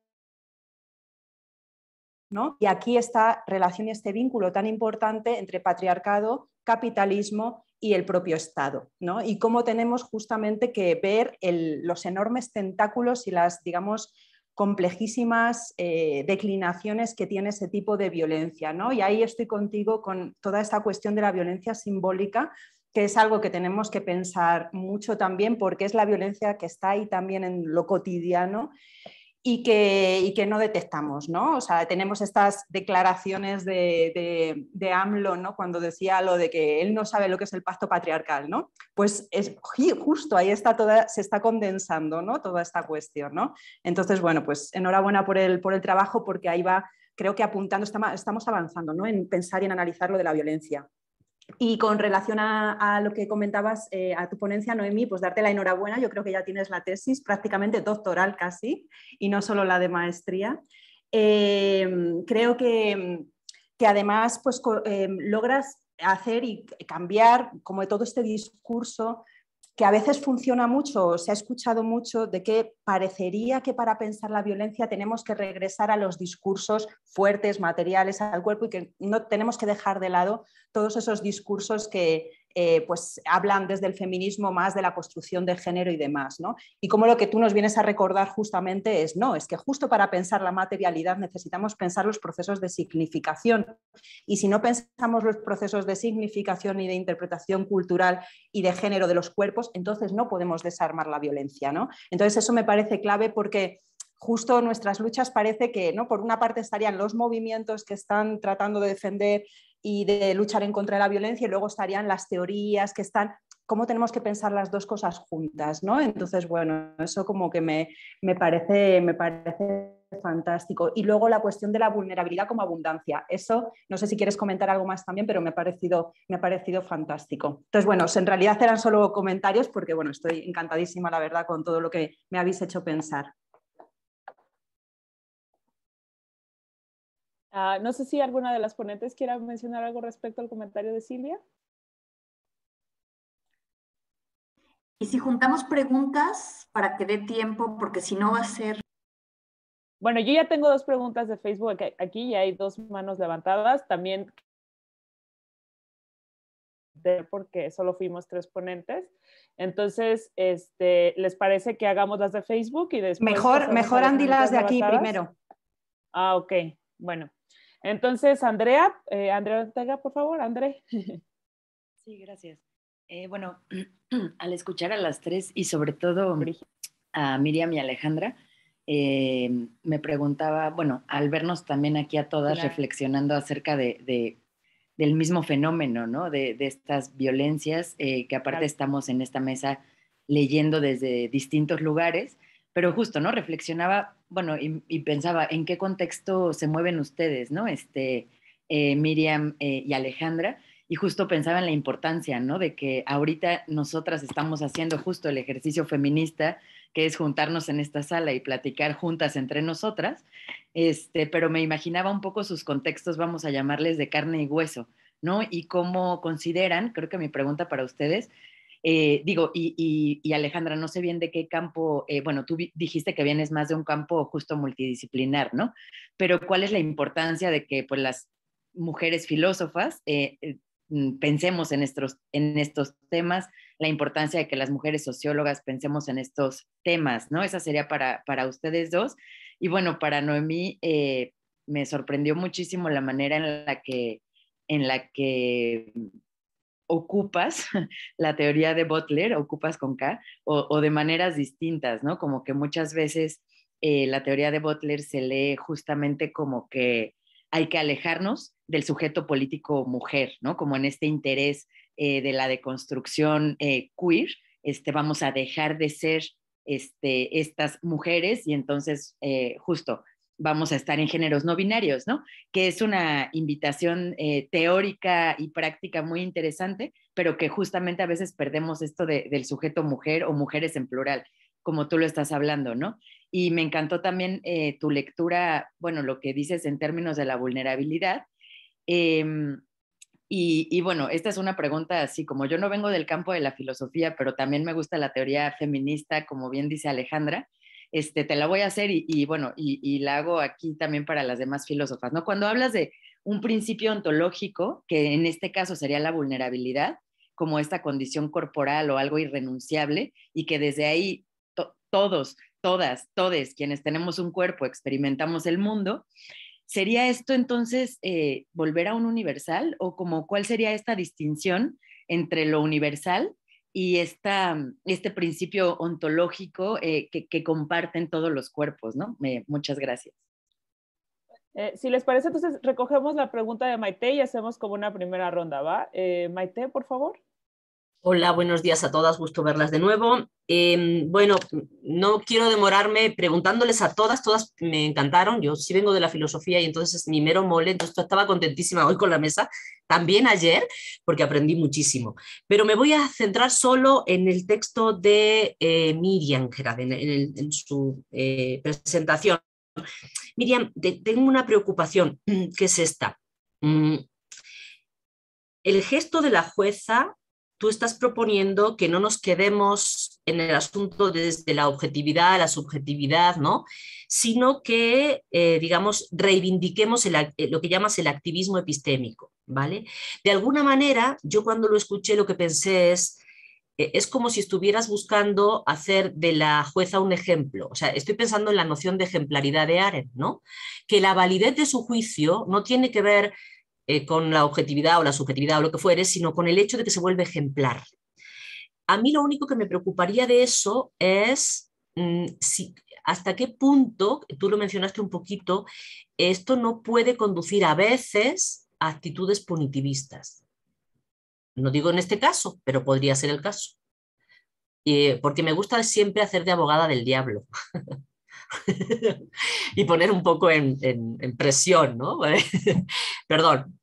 ¿no? Y aquí esta relación y este vínculo tan importante entre patriarcado, capitalismo y el propio Estado, ¿no? Y cómo tenemos justamente que ver los enormes tentáculos y las, digamos, complejísimas declinaciones que tiene ese tipo de violencia, ¿no? Y ahí estoy contigo con toda esta cuestión de la violencia simbólica, que es algo que tenemos que pensar mucho también, porque es la violencia que está ahí también en lo cotidiano y que no detectamos, ¿no? O sea, tenemos estas declaraciones de AMLO, ¿no? Cuando decía lo de que él no sabe lo que es el pacto patriarcal, ¿no? Pues justo ahí está se está condensando, ¿no? Toda esta cuestión, ¿no? Entonces, bueno, pues enhorabuena por el trabajo, porque ahí va, creo que apuntando, estamos avanzando, ¿no? En pensar y en analizar lo de la violencia. Y con relación a lo que comentabas, a tu ponencia, Noemí, pues darte la enhorabuena. Yo creo que ya tienes la tesis prácticamente doctoral casi, y no solo la de maestría. Creo que además pues, logras hacer y cambiar como todo este discurso que a veces funciona mucho, se ha escuchado mucho, de que parecería que para pensar la violencia tenemos que regresar a los discursos fuertes, materiales, al cuerpo, y que no tenemos que dejar de lado todos esos discursos que pues hablan desde el feminismo más de la construcción de género y demás, ¿no? Y como lo que tú nos vienes a recordar justamente es, no, es que justo para pensar la materialidad necesitamos pensar los procesos de significación, y si no pensamos los procesos de significación y de interpretación cultural y de género de los cuerpos, entonces no podemos desarmar la violencia, ¿no? Entonces eso me parece clave, porque justo nuestras luchas parece que, ¿no? Por una parte estarían los movimientos que están tratando de defender y de luchar en contra de la violencia, y luego estarían las teorías que están, cómo tenemos que pensar las dos cosas juntas, ¿no? Entonces, bueno, eso como que me parece fantástico. Y luego la cuestión de la vulnerabilidad como abundancia. Eso, no sé si quieres comentar algo más también, pero me ha parecido fantástico. Entonces, bueno, en realidad eran solo comentarios, porque, bueno, estoy encantadísima, la verdad, con todo lo que me habéis hecho pensar. No sé si alguna de las ponentes quiera mencionar algo respecto al comentario de Silvia. Y si juntamos preguntas para que dé tiempo, porque si no va a ser... Bueno, yo ya tengo 2 preguntas de Facebook aquí, ya hay 2 manos levantadas. También porque solo fuimos 3 ponentes. Entonces, ¿les parece que hagamos las de Facebook y después Mejor Andy, las de aquí primero. Ok, bueno. Entonces, Andrea Ortega, por favor, André. Sí, gracias. Bueno, al escuchar a las 3 y sobre todo a Miriam y Alejandra, me preguntaba, bueno, al vernos también aquí a todas reflexionando acerca del mismo fenómeno, ¿no? De estas violencias, que aparte estamos en esta mesa leyendo desde distintos lugares, pero justo, ¿no? Reflexionaba, bueno, y pensaba, ¿en qué contexto se mueven ustedes, ¿no? Miriam y Alejandra, y justo pensaba en la importancia, ¿no? De que ahorita nosotras estamos haciendo justo el ejercicio feminista, que es juntarnos en esta sala y platicar juntas entre nosotras, pero me imaginaba un poco sus contextos, vamos a llamarles de carne y hueso, ¿no? Y cómo consideran, creo que mi pregunta para ustedes, Digo, y Alejandra, no sé bien de qué campo, bueno, tú dijiste que vienes más de un campo justo multidisciplinar, ¿no? Pero ¿cuál es la importancia de que pues, las mujeres filósofas pensemos en estos temas, la importancia de que las mujeres sociólogas pensemos en estos temas, ¿no? Esa sería para ustedes dos. Y bueno, para Noemí me sorprendió muchísimo la manera en la que ocupas la teoría de Butler, ocupas con K, o de maneras distintas, ¿no? Como que muchas veces la teoría de Butler se lee justamente como que hay que alejarnos del sujeto político mujer, ¿no? Como en este interés de la deconstrucción queer, vamos a dejar de ser estas mujeres y entonces justo vamos a estar en géneros no binarios, ¿no? Que es una invitación teórica y práctica muy interesante, pero que justamente a veces perdemos esto del sujeto mujer o mujeres en plural, como tú lo estás hablando, ¿no? Y me encantó también tu lectura, bueno, lo que dices en términos de la vulnerabilidad. Y bueno, esta es una pregunta así, como yo no vengo del campo de la filosofía, pero también me gusta la teoría feminista, como bien dice Alejandra, te la voy a hacer bueno, y la hago aquí también para las demás filósofas, ¿no? Cuando hablas de un principio ontológico, que en este caso sería la vulnerabilidad, como esta condición corporal o algo irrenunciable, y que desde ahí todos, todas, todes, quienes tenemos un cuerpo, experimentamos el mundo, ¿sería esto entonces volver a un universal? ¿O como cuál sería esta distinción entre lo universal y este principio ontológico que comparten todos los cuerpos, ¿no? Muchas gracias. Si les parece, entonces recogemos la pregunta de Maite y hacemos como una primera ronda, ¿va? Maite, por favor. Hola, buenos días a todas, gusto verlas de nuevo. Bueno, no quiero demorarme preguntándoles a todas me encantaron, yo sí vengo de la filosofía y entonces es mi mero mole, entonces estaba contentísima hoy con la mesa, también ayer, porque aprendí muchísimo. Pero me voy a centrar solo en el texto de Miriam Gerard, en su presentación. Miriam, tengo una preocupación, que es esta. El gesto de la jueza, tú estás proponiendo que no nos quedemos en el asunto desde la objetividad a la subjetividad, ¿no? Sino que, digamos, reivindiquemos lo que llamas el activismo epistémico, ¿vale? De alguna manera, yo cuando lo escuché lo que pensé es como si estuvieras buscando hacer de la jueza un ejemplo. O sea, estoy pensando en la noción de ejemplaridad de Arendt, ¿no? Que la validez de su juicio no tiene que ver con la objetividad o la subjetividad o lo que fuere, sino con el hecho de que se vuelve ejemplar. A mí lo único que me preocuparía de eso es hasta qué punto, tú lo mencionaste un poquito, esto no puede conducir a veces a actitudes punitivistas. No digo en este caso, pero podría ser el caso. Porque me gusta siempre hacer de abogada del diablo. Y poner un poco en presión, ¿no? Perdón.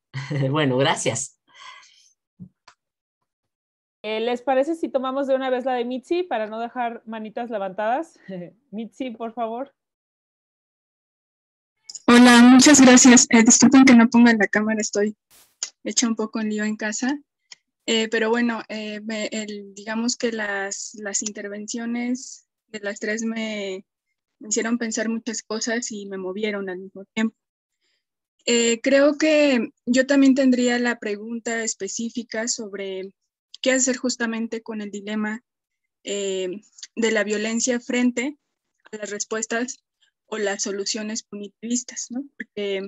Bueno, gracias. ¿Les parece si tomamos de una vez la de Mitzi para no dejar manitas levantadas? Mitzi, por favor. Hola, muchas gracias. Disculpen que no ponga la cámara, estoy hecha un poco en lío en casa. Pero bueno, digamos que las intervenciones de las tres me hicieron pensar muchas cosas y me movieron al mismo tiempo. Creo que yo también tendría la pregunta específica sobre qué hacer justamente con el dilema de la violencia frente a las respuestas o las soluciones punitivistas, ¿no? Porque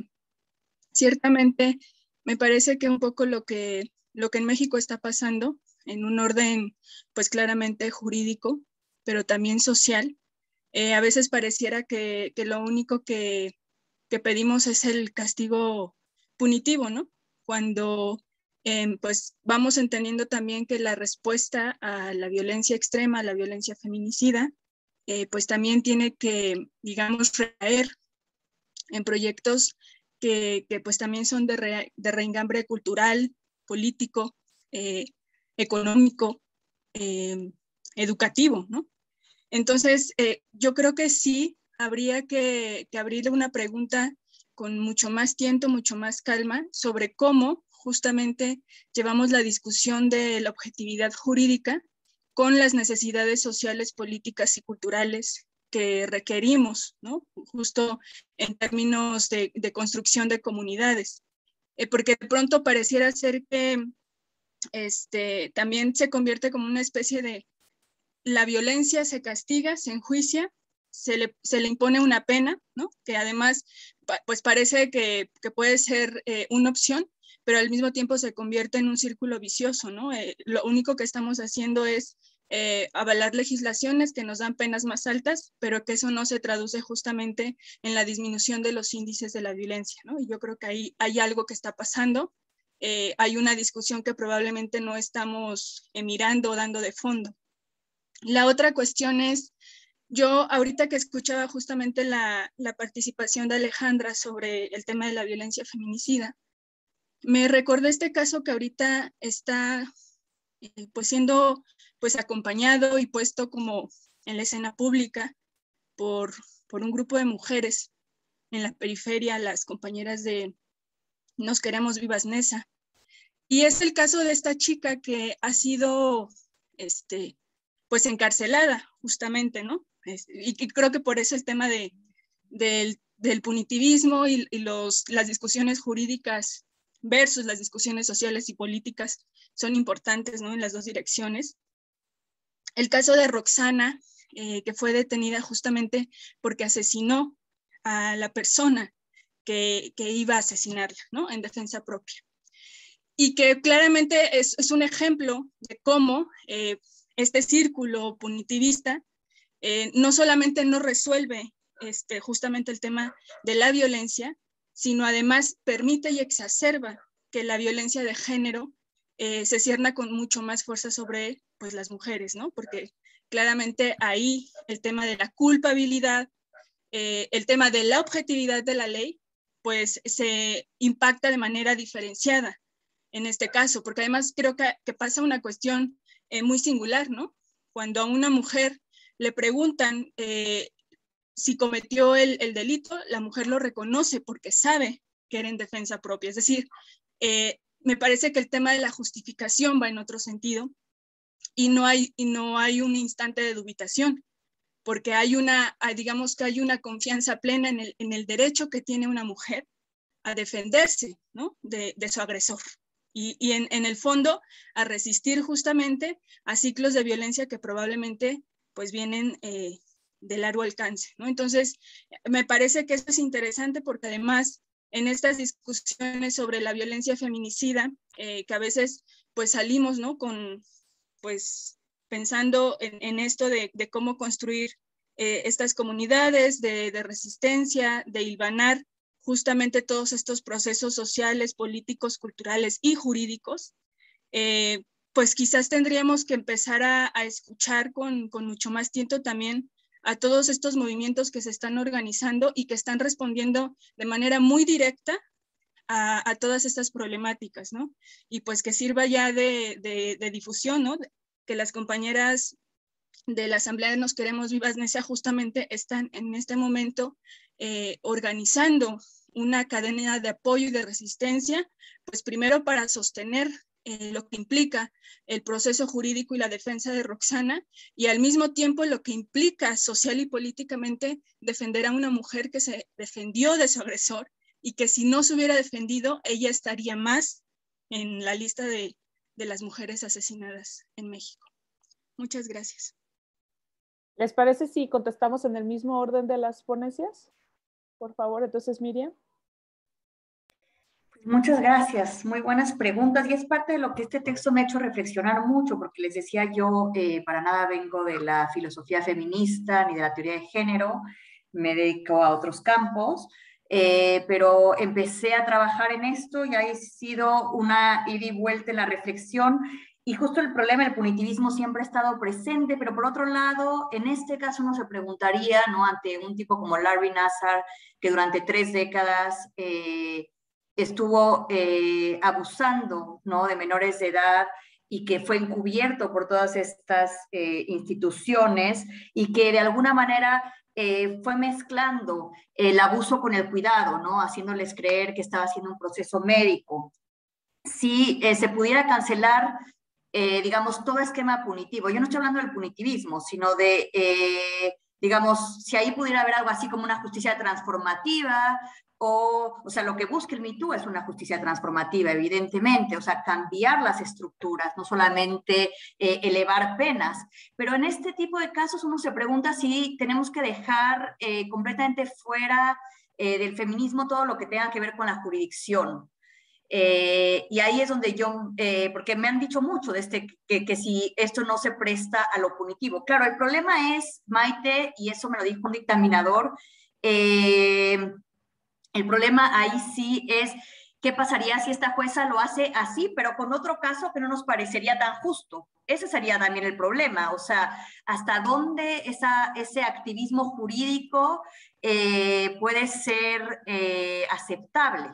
ciertamente me parece que un poco lo que en México está pasando en un orden pues claramente jurídico, pero también social, a veces pareciera que lo único que pedimos es el castigo punitivo, ¿no? Cuando pues vamos entendiendo también que la respuesta a la violencia extrema, a la violencia feminicida, pues también tiene que, digamos, recaer en proyectos que pues también son de reengambre cultural, político, económico, educativo, ¿no? Entonces, yo creo que sí habría que abrirle una pregunta con mucho más tiento, mucho más calma, sobre cómo justamente llevamos la discusión de la objetividad jurídica con las necesidades sociales, políticas y culturales que requerimos, ¿no? Justo en términos de construcción de comunidades. Porque de pronto pareciera ser que también se convierte como una especie de la violencia se castiga, se enjuicia, se le impone una pena, ¿no? Que además pues parece que puede ser una opción, pero al mismo tiempo se convierte en un círculo vicioso, ¿no? Lo único que estamos haciendo es avalar legislaciones que nos dan penas más altas, pero que eso no se traduce justamente en la disminución de los índices de la violencia, ¿no? Y yo creo que ahí hay algo que está pasando, hay una discusión que probablemente no estamos mirando o dando de fondo. La otra cuestión es, yo ahorita que escuchaba justamente la participación de Alejandra sobre el tema de la violencia feminicida, me recordé este caso que ahorita está pues siendo pues acompañado y puesto como en la escena pública por un grupo de mujeres en la periferia, las compañeras de Nos Queremos Vivas Nesa. Y es el caso de esta chica que ha sido pues encarcelada justamente, ¿no? Y creo que por eso el tema del punitivismo y las discusiones jurídicas versus las discusiones sociales y políticas son importantes, ¿no? En las dos direcciones. El caso de Roxana, que fue detenida justamente porque asesinó a la persona que iba a asesinarla, ¿no? En defensa propia. Y que claramente es un ejemplo de cómo este círculo punitivista no solamente no resuelve justamente el tema de la violencia, sino además permite y exacerba que la violencia de género se cierna con mucho más fuerza sobre pues, las mujeres, ¿no? Porque claramente ahí el tema de la culpabilidad, el tema de la objetividad de la ley, pues se impacta de manera diferenciada en este caso, porque además creo que pasa una cuestión muy singular, ¿no? Cuando a una mujer le preguntan si cometió el delito, la mujer lo reconoce porque sabe que era en defensa propia. Es decir, me parece que el tema de la justificación va en otro sentido y no hay un instante de dubitación, porque digamos que hay una confianza plena en el derecho que tiene una mujer a defenderse, ¿no? de su agresor. Y en el fondo a resistir justamente a ciclos de violencia que probablemente pues vienen de largo alcance, ¿no? Entonces, me parece que esto es interesante porque además en estas discusiones sobre la violencia feminicida, que a veces pues salimos, ¿no? Pues pensando en esto de cómo construir estas comunidades de resistencia, de hilvanar justamente todos estos procesos sociales, políticos, culturales y jurídicos, pues quizás tendríamos que empezar a escuchar con mucho más tiento también a todos estos movimientos que se están organizando y que están respondiendo de manera muy directa a todas estas problemáticas, ¿no? Y pues que sirva ya de difusión, ¿no? Que las compañeras de la Asamblea de Nos Queremos Vivas Nesa justamente están en este momento organizando una cadena de apoyo y de resistencia, pues primero para sostener lo que implica el proceso jurídico y la defensa de Roxana, y al mismo tiempo lo que implica social y políticamente defender a una mujer que se defendió de su agresor y que si no se hubiera defendido, ella estaría más en la lista de las mujeres asesinadas en México. Muchas gracias. ¿Les parece si contestamos en el mismo orden de las ponencias? Por favor, entonces Miriam. Muchas gracias, muy buenas preguntas y es parte de lo que este texto me ha hecho reflexionar mucho, porque les decía yo, para nada vengo de la filosofía feminista ni de la teoría de género, me dedico a otros campos, pero empecé a trabajar en esto y ha sido una ida y vuelta en la reflexión. Y justo el problema del punitivismo siempre ha estado presente, pero por otro lado, en este caso uno se preguntaría, ¿no? Ante un tipo como Larry Nassar, que durante 3 décadas estuvo abusando, ¿no? De menores de edad y que fue encubierto por todas estas instituciones y que de alguna manera fue mezclando el abuso con el cuidado, ¿no? Haciéndoles creer que estaba haciendo un proceso médico. Si se pudiera cancelar digamos, todo esquema punitivo. Yo no estoy hablando del punitivismo, sino de, digamos, si ahí pudiera haber algo así como una justicia transformativa, o sea, lo que busca el Me Too es una justicia transformativa, evidentemente, o sea, cambiar las estructuras, no solamente elevar penas. Pero en este tipo de casos uno se pregunta si tenemos que dejar completamente fuera del feminismo todo lo que tenga que ver con la jurisdicción. Y ahí es donde yo, porque me han dicho mucho de que si esto no se presta a lo punitivo. Claro, el problema es, Maite, y eso me lo dijo un dictaminador, el problema ahí sí es qué pasaría si esta jueza lo hace así, pero con otro caso que no nos parecería tan justo. Ese sería también el problema, o sea, hasta dónde ese activismo jurídico puede ser aceptable.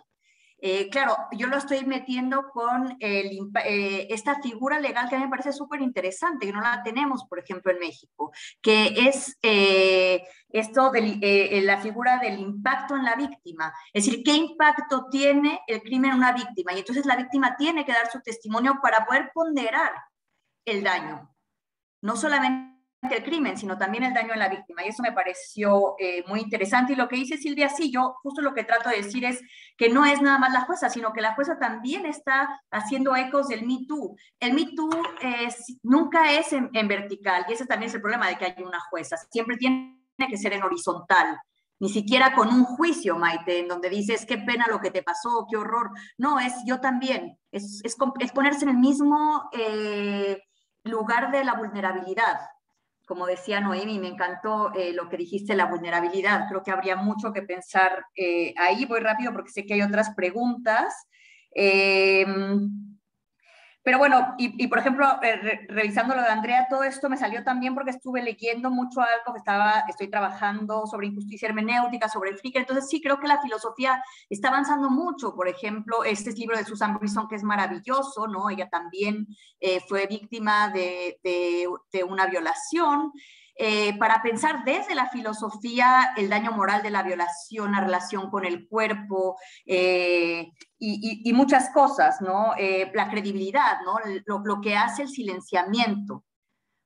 Claro, yo lo estoy metiendo con esta figura legal que a mí me parece súper interesante, que no la tenemos, por ejemplo, en México, que es esto de la figura del impacto en la víctima. Es decir, ¿qué impacto tiene el crimen en una víctima? Y entonces la víctima tiene que dar su testimonio para poder ponderar el daño. No solamente el crimen, sino también el daño en la víctima. Y eso me pareció muy interesante. Y lo que dice Silvia, sí, yo justo lo que trato de decir es que no es nada más la jueza, sino que la jueza también está haciendo ecos del Me Too. El Me Too nunca es en vertical, y ese también es el problema de que hay una jueza. Siempre tiene que ser en horizontal. Ni siquiera con un juicio, Maite, en donde dices, qué pena lo que te pasó, qué horror. No, es yo también. Es ponerse en el mismo lugar de la vulnerabilidad. Como decía Noemi, me encantó lo que dijiste, la vulnerabilidad. Creo que habría mucho que pensar ahí. Voy rápido porque sé que hay otras preguntas. Pero bueno, y por ejemplo, revisando lo de Andrea, todo esto me salió también porque estuve leyendo mucho algo que estoy trabajando sobre injusticia hermenéutica, sobre el Flickr. Entonces sí, creo que la filosofía está avanzando mucho. Por ejemplo, este libro de Susan Brison, que es maravilloso, ¿no? Ella también fue víctima de una violación. Para pensar desde la filosofía el daño moral de la violación, la relación con el cuerpo y muchas cosas, ¿no? La credibilidad, ¿no? Lo que hace el silenciamiento.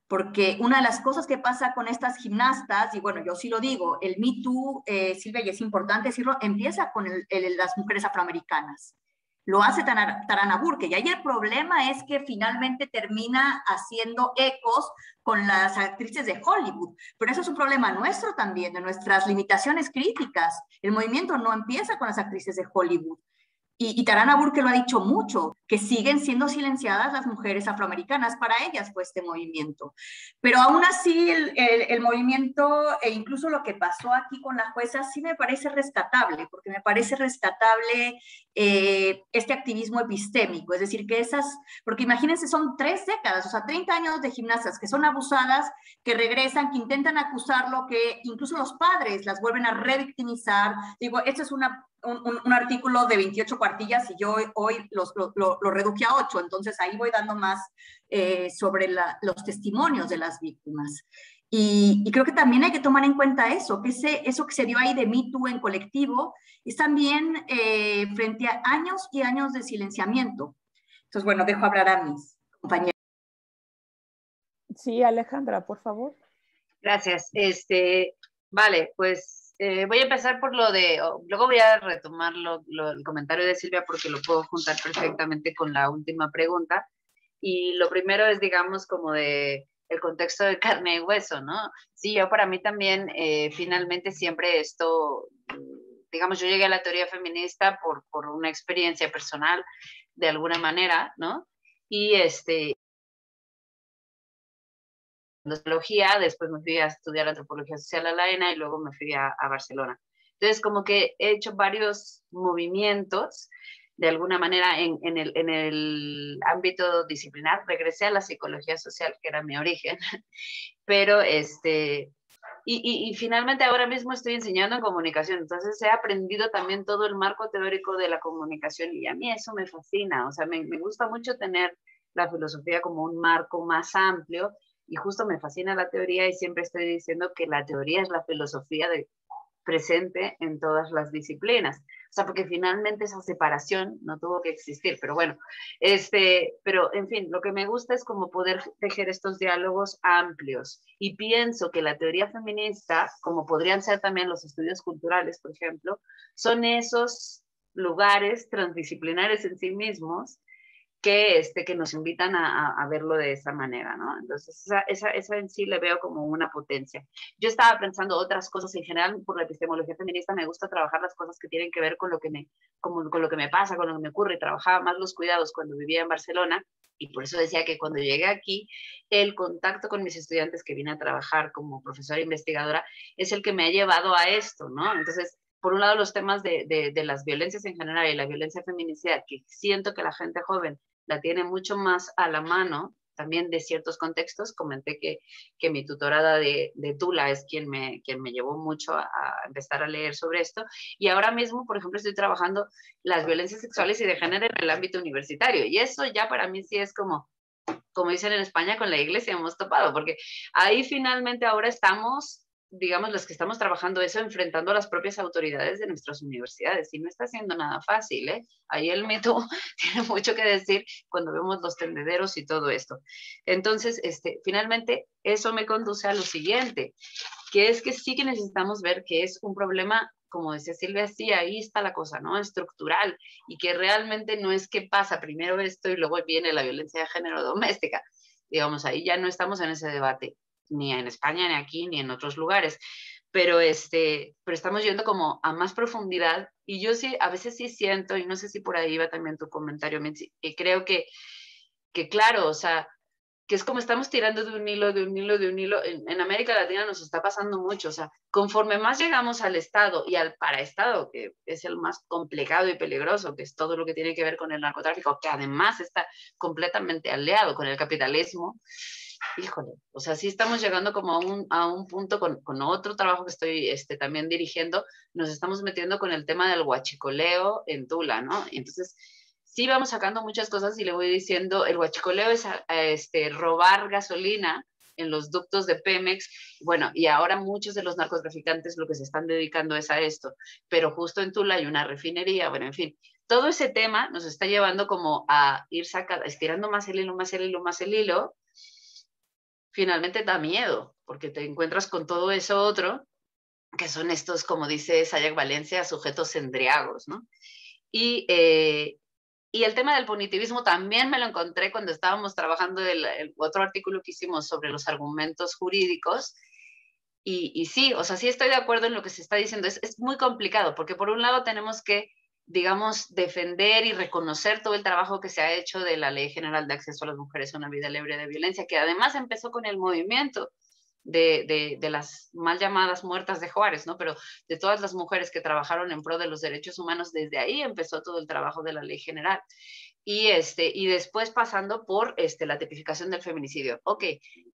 Porque una de las cosas que pasa con estas gimnastas, y bueno, yo sí lo digo, el Me Too, Silvia, y es importante decirlo, empieza con las mujeres afroamericanas. Lo hace Tarana Burke, y ahí el problema es que finalmente termina haciendo ecos con las actrices de Hollywood, pero eso es un problema nuestro también, de nuestras limitaciones críticas. El movimiento no empieza con las actrices de Hollywood. Y Tarana Burke lo ha dicho mucho, que siguen siendo silenciadas las mujeres afroamericanas. Para ellas fue este movimiento. Pero aún así el movimiento, e incluso lo que pasó aquí con la jueza, sí me parece rescatable, porque me parece rescatable este activismo epistémico. Es decir, que porque imagínense, son 3 décadas, o sea, 30 años de gimnastas que son abusadas, que regresan, que intentan acusarlo, que incluso los padres las vuelven a revictimizar. Digo, esto es un artículo de 28 cuartillas y yo hoy lo reduje a 8, entonces ahí voy dando más sobre los testimonios de las víctimas. Y creo que también hay que tomar en cuenta eso, que eso que se dio ahí de Me Too en colectivo es también frente a años y años de silenciamiento. Entonces, bueno, dejo hablar a mis compañeros. Sí, Alejandra, por favor. Gracias. Vale, pues voy a empezar por luego voy a retomar el comentario de Silvia porque lo puedo juntar perfectamente con la última pregunta. Y lo primero es, digamos, como de el contexto de carne y hueso, ¿no? Sí, para mí también, finalmente siempre esto, digamos, yo llegué a la teoría feminista por una experiencia personal, de alguna manera, ¿no? Y sociología, después me fui a estudiar antropología social a la ENA y luego me fui a Barcelona. Entonces, como que he hecho varios movimientos, de alguna manera, en el ámbito disciplinar. Regresé a la psicología social, que era mi origen, pero y finalmente ahora mismo estoy enseñando en comunicación, entonces he aprendido también todo el marco teórico de la comunicación y a mí eso me fascina, o sea, me gusta mucho tener la filosofía como un marco más amplio y justo me fascina la teoría y siempre estoy diciendo que la teoría es la filosofía presente en todas las disciplinas. O sea, porque finalmente esa separación no tuvo que existir, pero bueno, pero en fin, lo que me gusta es como poder tejer estos diálogos amplios, y pienso que la teoría feminista, como podrían ser también los estudios culturales, por ejemplo, son esos lugares transdisciplinares en sí mismos que nos invitan a verlo de esa manera, ¿no? Entonces, esa en sí le veo como una potencia. Yo estaba pensando otras cosas en general, por la epistemología feminista me gusta trabajar las cosas que tienen que ver con lo que con lo que me pasa, con lo que me ocurre, y trabajaba más los cuidados cuando vivía en Barcelona, y por eso decía que cuando llegué aquí, el contacto con mis estudiantes que vine a trabajar como profesora investigadora es el que me ha llevado a esto, ¿no? Entonces, por un lado, los temas de las violencias en general y la violencia feminicida, que siento que la gente joven la tiene mucho más a la mano, también de ciertos contextos. Comenté que mi tutorada de Tula es quien me llevó mucho a empezar a leer sobre esto, y ahora mismo, por ejemplo, estoy trabajando las violencias sexuales y de género en el ámbito universitario, y eso ya para mí sí es como dicen en España, con la iglesia hemos topado, porque ahí finalmente ahora estamos, digamos, los que estamos trabajando eso, enfrentando a las propias autoridades de nuestras universidades, y no está siendo nada fácil, ¿eh? Ahí el mito tiene mucho que decir cuando vemos los tendederos y todo esto. Entonces, finalmente, eso me conduce a lo siguiente, que es que sí que necesitamos ver que es un problema, como decía Silvia, sí, ahí está la cosa, ¿no? Estructural, y que realmente no es que pasa primero esto y luego viene la violencia de género doméstica. Digamos, ahí ya no estamos en ese debate, ni en España, ni aquí, ni en otros lugares. Pero estamos yendo como a más profundidad, y yo sí, a veces sí siento, y no sé si por ahí va también tu comentario, y creo que claro, o sea, que es como estamos tirando de un hilo, de un hilo, de un hilo. En América Latina nos está pasando mucho, o sea, conforme más llegamos al Estado y al paraestado, que es el más complicado y peligroso, que es todo lo que tiene que ver con el narcotráfico, que además está completamente aliado con el capitalismo, híjole, o sea, sí estamos llegando como a un punto con otro trabajo que estoy también dirigiendo, nos estamos metiendo con el tema del huachicoleo en Tula, ¿no? Y entonces, sí vamos sacando muchas cosas, y le voy diciendo, el huachicoleo es robar gasolina en los ductos de Pemex, bueno, y ahora muchos de los narcotraficantes lo que se están dedicando es a esto, pero justo en Tula hay una refinería, bueno, en fin, todo ese tema nos está llevando como a ir estirando más el hilo, más el hilo, más el hilo. Finalmente da miedo, porque te encuentras con todo eso otro, que son estos, como dice Sayak Valencia, sujetos endriagos, ¿no? Y el tema del punitivismo también me lo encontré cuando estábamos trabajando el otro artículo que hicimos sobre los argumentos jurídicos. Y sí, o sea, sí estoy de acuerdo en lo que se está diciendo. Es muy complicado, porque por un lado tenemos que, digamos, defender y reconocer todo el trabajo que se ha hecho de la Ley General de Acceso a las Mujeres a una Vida Libre de Violencia, que además empezó con el movimiento de las mal llamadas muertas de Juárez, ¿no? Pero de todas las mujeres que trabajaron en pro de los derechos humanos, desde ahí empezó todo el trabajo de la Ley General. Y después pasando por la tipificación del feminicidio. Ok,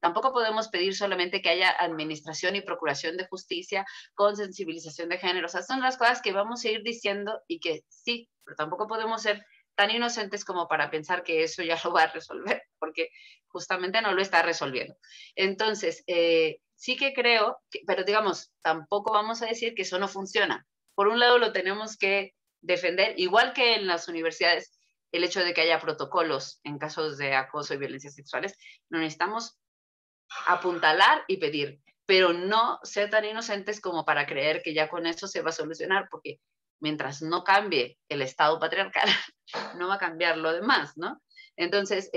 tampoco podemos pedir solamente que haya administración y procuración de justicia con sensibilización de género. O sea, son las cosas que vamos a ir diciendo, y que sí, pero tampoco podemos ser tan inocentes como para pensar que eso ya lo va a resolver, porque justamente no lo está resolviendo. Entonces, sí que creo, pero digamos, tampoco vamos a decir que eso no funciona. Por un lado lo tenemos que defender, igual que en las universidades, el hecho de que haya protocolos en casos de acoso y violencias sexuales, lo necesitamos apuntalar y pedir, pero no ser tan inocentes como para creer que ya con eso se va a solucionar, porque mientras no cambie el Estado patriarcal, no va a cambiar lo demás, ¿no? Entonces,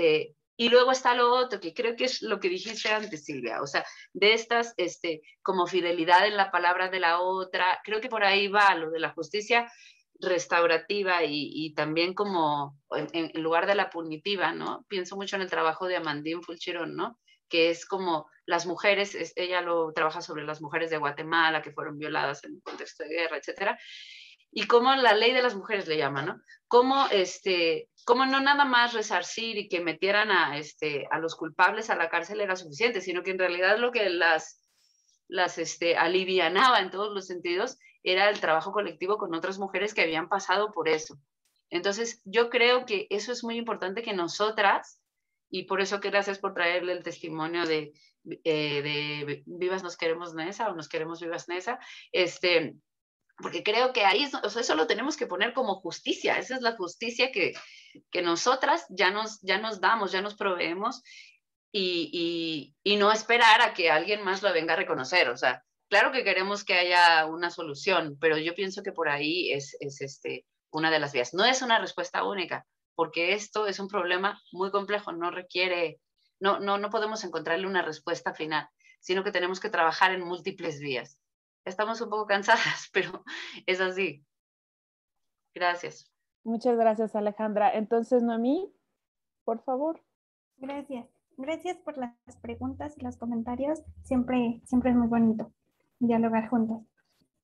y luego está lo otro, que creo que es lo que dijiste antes, Silvia, o sea, de estas, como fidelidad en la palabra de la otra, creo que por ahí va lo de la justicia restaurativa, y también como en lugar de la punitiva, ¿no? Pienso mucho en el trabajo de Amandine Fulchirón, ¿no? Que es como las mujeres, ella lo trabaja sobre las mujeres de Guatemala que fueron violadas en un contexto de guerra, etcétera, y cómo la ley de las mujeres le llama, ¿no? Cómo no nada más resarcir y que metieran a los culpables a la cárcel era suficiente, sino que en realidad lo que las alivianaba en todos los sentidos era el trabajo colectivo con otras mujeres que habían pasado por eso. Entonces, yo creo que eso es muy importante, que nosotras, y por eso que gracias por traerle el testimonio de Vivas Nos Queremos Nesa, o Nos Queremos Vivas Nesa, porque creo que ahí, o sea, eso lo tenemos que poner como justicia, esa es la justicia que nosotras ya nos damos, ya nos proveemos, y no esperar a que alguien más lo venga a reconocer. O sea, claro que queremos que haya una solución, pero yo pienso que por ahí es una de las vías. No es una respuesta única, porque esto es un problema muy complejo, no requiere, no podemos encontrarle una respuesta final, sino que tenemos que trabajar en múltiples vías. Estamos un poco cansadas, pero es así. Gracias. Muchas gracias, Alejandra. Entonces, Noemí, por favor. Gracias. Gracias por las preguntas y los comentarios. Siempre es muy bonito dialogar juntos.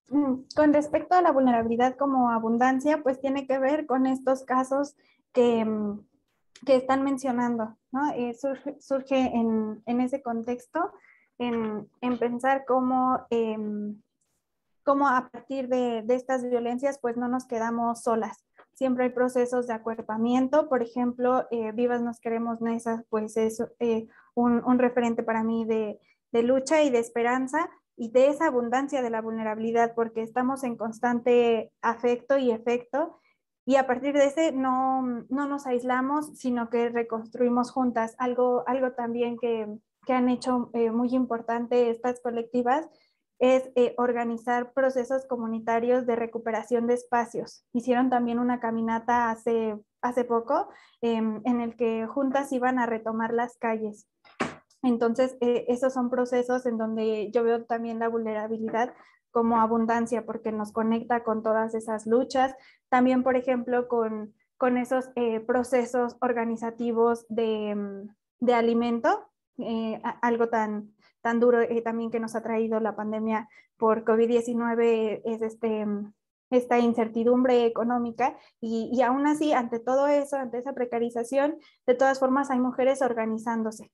Con respecto a la vulnerabilidad como abundancia, pues tiene que ver con estos casos que están mencionando, ¿no? Surge en ese contexto, en pensar cómo a partir de estas violencias, pues no nos quedamos solas. Siempre hay procesos de acuerpamiento. Por ejemplo, Vivas Nos Queremos Nesa, pues es un referente para mí de lucha y de esperanza, y de esa abundancia de la vulnerabilidad, porque estamos en constante afecto y efecto, y a partir de ese no nos aislamos, sino que reconstruimos juntas. Algo también que han hecho muy importante estas colectivas es organizar procesos comunitarios de recuperación de espacios. Hicieron también una caminata hace poco en el que juntas iban a retomar las calles. Entonces, esos son procesos en donde yo veo también la vulnerabilidad como abundancia, porque nos conecta con todas esas luchas. También, por ejemplo, con esos procesos organizativos de alimento, algo tan duro también que nos ha traído la pandemia por COVID-19 es esta incertidumbre económica, y aún así, ante todo eso, ante esa precarización, de todas formas hay mujeres organizándose.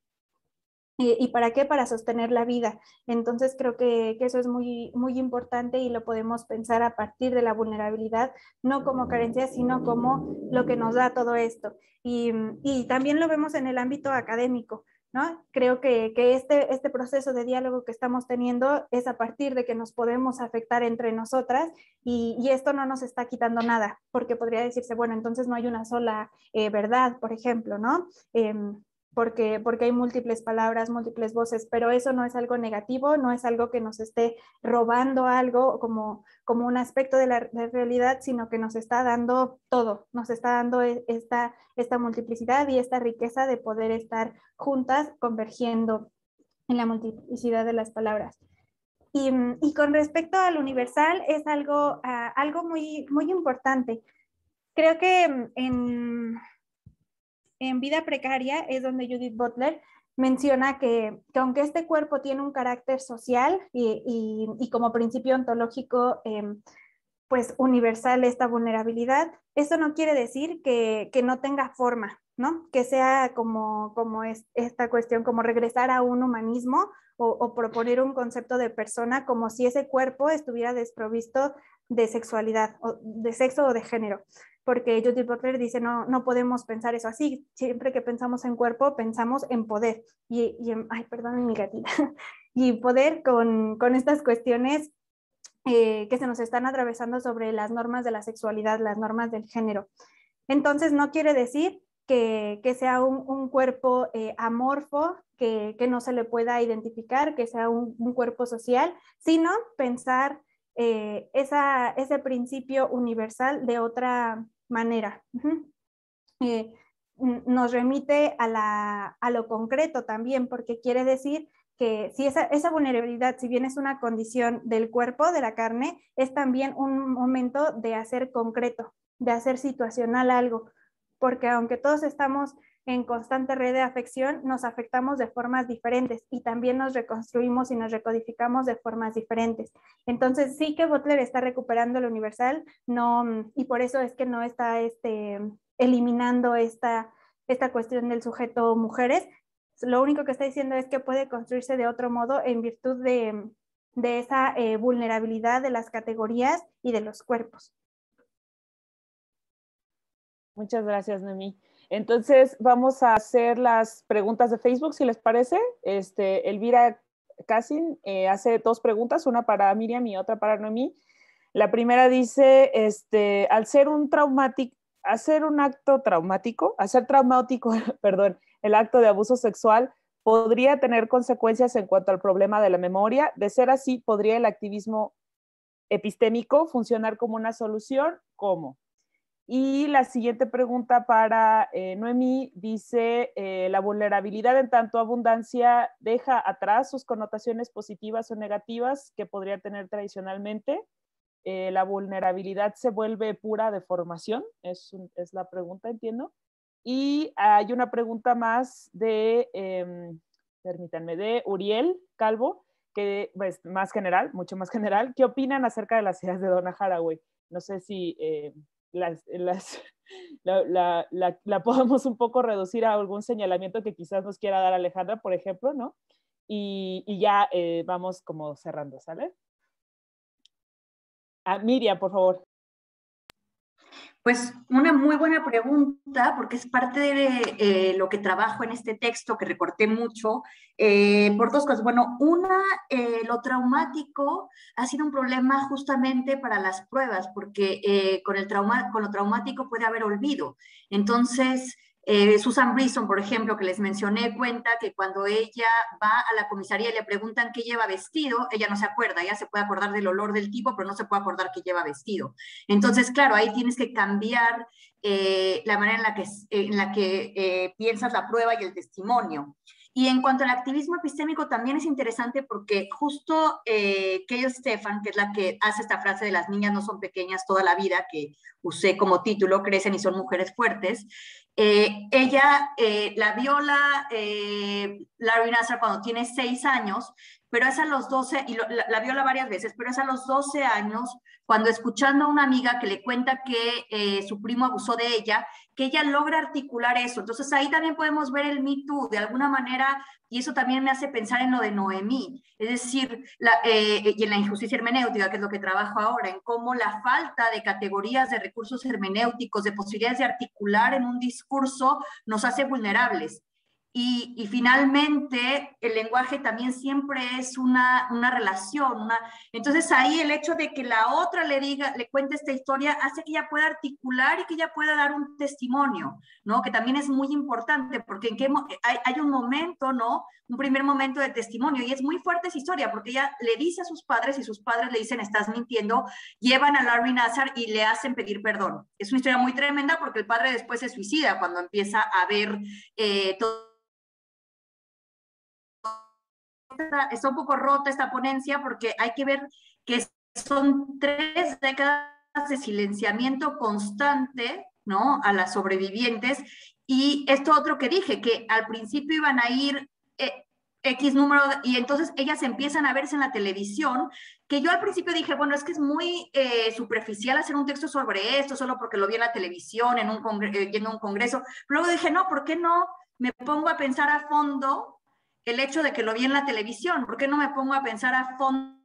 ¿Y para qué? Para sostener la vida. Entonces creo que eso es muy, muy importante, y lo podemos pensar a partir de la vulnerabilidad, no como carencia, sino como lo que nos da todo esto. Y también lo vemos en el ámbito académico, ¿no? Creo que este proceso de diálogo que estamos teniendo es a partir de que nos podemos afectar entre nosotras, y esto no nos está quitando nada, porque podría decirse, bueno, entonces no hay una sola verdad, por ejemplo, ¿no? Porque hay múltiples palabras, múltiples voces, pero eso no es algo negativo, no es algo que nos esté robando algo como un aspecto de la realidad, sino que nos está dando todo, nos está dando esta multiplicidad y esta riqueza de poder estar juntas convergiendo en la multiplicidad de las palabras. Y con respecto al universal, es algo muy, muy importante. Creo que en Vida Precaria es donde Judith Butler menciona que aunque este cuerpo tiene un carácter social y como principio ontológico pues universal esta vulnerabilidad, eso no quiere decir que no tenga forma, ¿no? Que sea como es esta cuestión, como regresar a un humanismo o proponer un concepto de persona como si ese cuerpo estuviera desprovisto de sexualidad, o de sexo o de género. Porque Judith Butler dice, no podemos pensar eso así. Siempre que pensamos en cuerpo, pensamos en poder. Ay, perdón, mi gatita. Y poder con estas cuestiones que se nos están atravesando sobre las normas de la sexualidad, las normas del género. Entonces, no quiere decir que sea un cuerpo amorfo, que no se le pueda identificar, que sea un cuerpo social, sino pensar ese principio universal de otra manera. Nos remite a lo concreto también, porque quiere decir que si esa vulnerabilidad, si bien es una condición del cuerpo, de la carne, es también un momento de hacer concreto, de hacer situacional algo, porque aunque todos estamos en constante red de afección, nos afectamos de formas diferentes y también nos reconstruimos y nos recodificamos de formas diferentes. Entonces sí que Butler está recuperando lo universal, y por eso es que no está eliminando esta cuestión del sujeto mujeres. Lo único que está diciendo es que puede construirse de otro modo en virtud de esa vulnerabilidad de las categorías y de los cuerpos. Muchas gracias, Noemí. Entonces, vamos a hacer las preguntas de Facebook, si les parece. Elvira Cassin hace 2 preguntas, una para Miriam y otra para Noemí. La primera dice, al ser hacer traumático, perdón, el acto de abuso sexual podría tener consecuencias en cuanto al problema de la memoria. De ser así, ¿podría el activismo epistémico funcionar como una solución? ¿Cómo? Y la siguiente pregunta para Noemí dice, ¿la vulnerabilidad en tanto abundancia deja atrás sus connotaciones positivas o negativas que podría tener tradicionalmente? ¿La vulnerabilidad se vuelve pura deformación? Es la pregunta, entiendo. Y hay una pregunta más de, permítanme, de Uriel Calvo, que es más general, mucho más general. ¿Qué opinan acerca de las ideas de Donna Haraway? No sé si la podemos un poco reducir a algún señalamiento que quizás nos quiera dar Alejandra, por ejemplo, ¿no? Y ya vamos como cerrando, ¿sale? Miriam, por favor. Pues una muy buena pregunta, porque es parte de lo que trabajo en este texto, que recorté mucho, por dos cosas. Bueno, una, lo traumático ha sido un problema justamente para las pruebas, porque con lo traumático puede haber olvido. Entonces, Susan Brisson, por ejemplo, que les mencioné, cuenta que cuando ella va a la comisaría y le preguntan qué lleva vestido, ella no se acuerda, ella se puede acordar del olor del tipo, pero no se puede acordar qué lleva vestido. Entonces, claro, ahí tienes que cambiar la manera en la que piensas la prueba y el testimonio. Y en cuanto al activismo epistémico, también es interesante porque justo Kay Stefan, que es la que hace esta frase de las niñas no son pequeñas toda la vida, que usé como título, crecen y son mujeres fuertes, ella la viola Larry Nassar cuando tiene 6 años, pero es a los 12, y la viola varias veces, pero es a los 12 años, cuando escuchando a una amiga que le cuenta que su primo abusó de ella, que ella logra articular eso. Entonces ahí también podemos ver el Me Too de alguna manera, y eso también me hace pensar en lo de Noemí, es decir, y en la injusticia hermenéutica, que es lo que trabajo ahora, en cómo la falta de categorías, de recursos hermenéuticos, de posibilidades de articular en un discurso, nos hace vulnerables. Y finalmente, el lenguaje también siempre es una relación. Entonces ahí el hecho de que la otra le cuente esta historia hace que ella pueda articular y que ella pueda dar un testimonio, ¿no? Que también es muy importante, porque hay un momento, ¿no? Un primer momento de testimonio, y es muy fuerte esa historia, porque ella le dice a sus padres, y sus padres le dicen, estás mintiendo, llevan a Larry Nassar y le hacen pedir perdón. Es una historia muy tremenda, porque el padre después se suicida cuando empieza a ver todo. Está un poco rota esta ponencia, porque hay que ver que son 3 décadas de silenciamiento constante, ¿no? A las sobrevivientes. Y esto otro que dije, que al principio iban a ir X número, y entonces ellas empiezan a verse en la televisión, que yo al principio dije, bueno, es que es muy superficial hacer un texto sobre esto, solo porque lo vi en la televisión, yendo a un congreso. Luego dije, no, ¿por qué no me pongo a pensar a fondo el hecho de que lo vi en la televisión? ¿Por qué no me pongo a pensar a fondo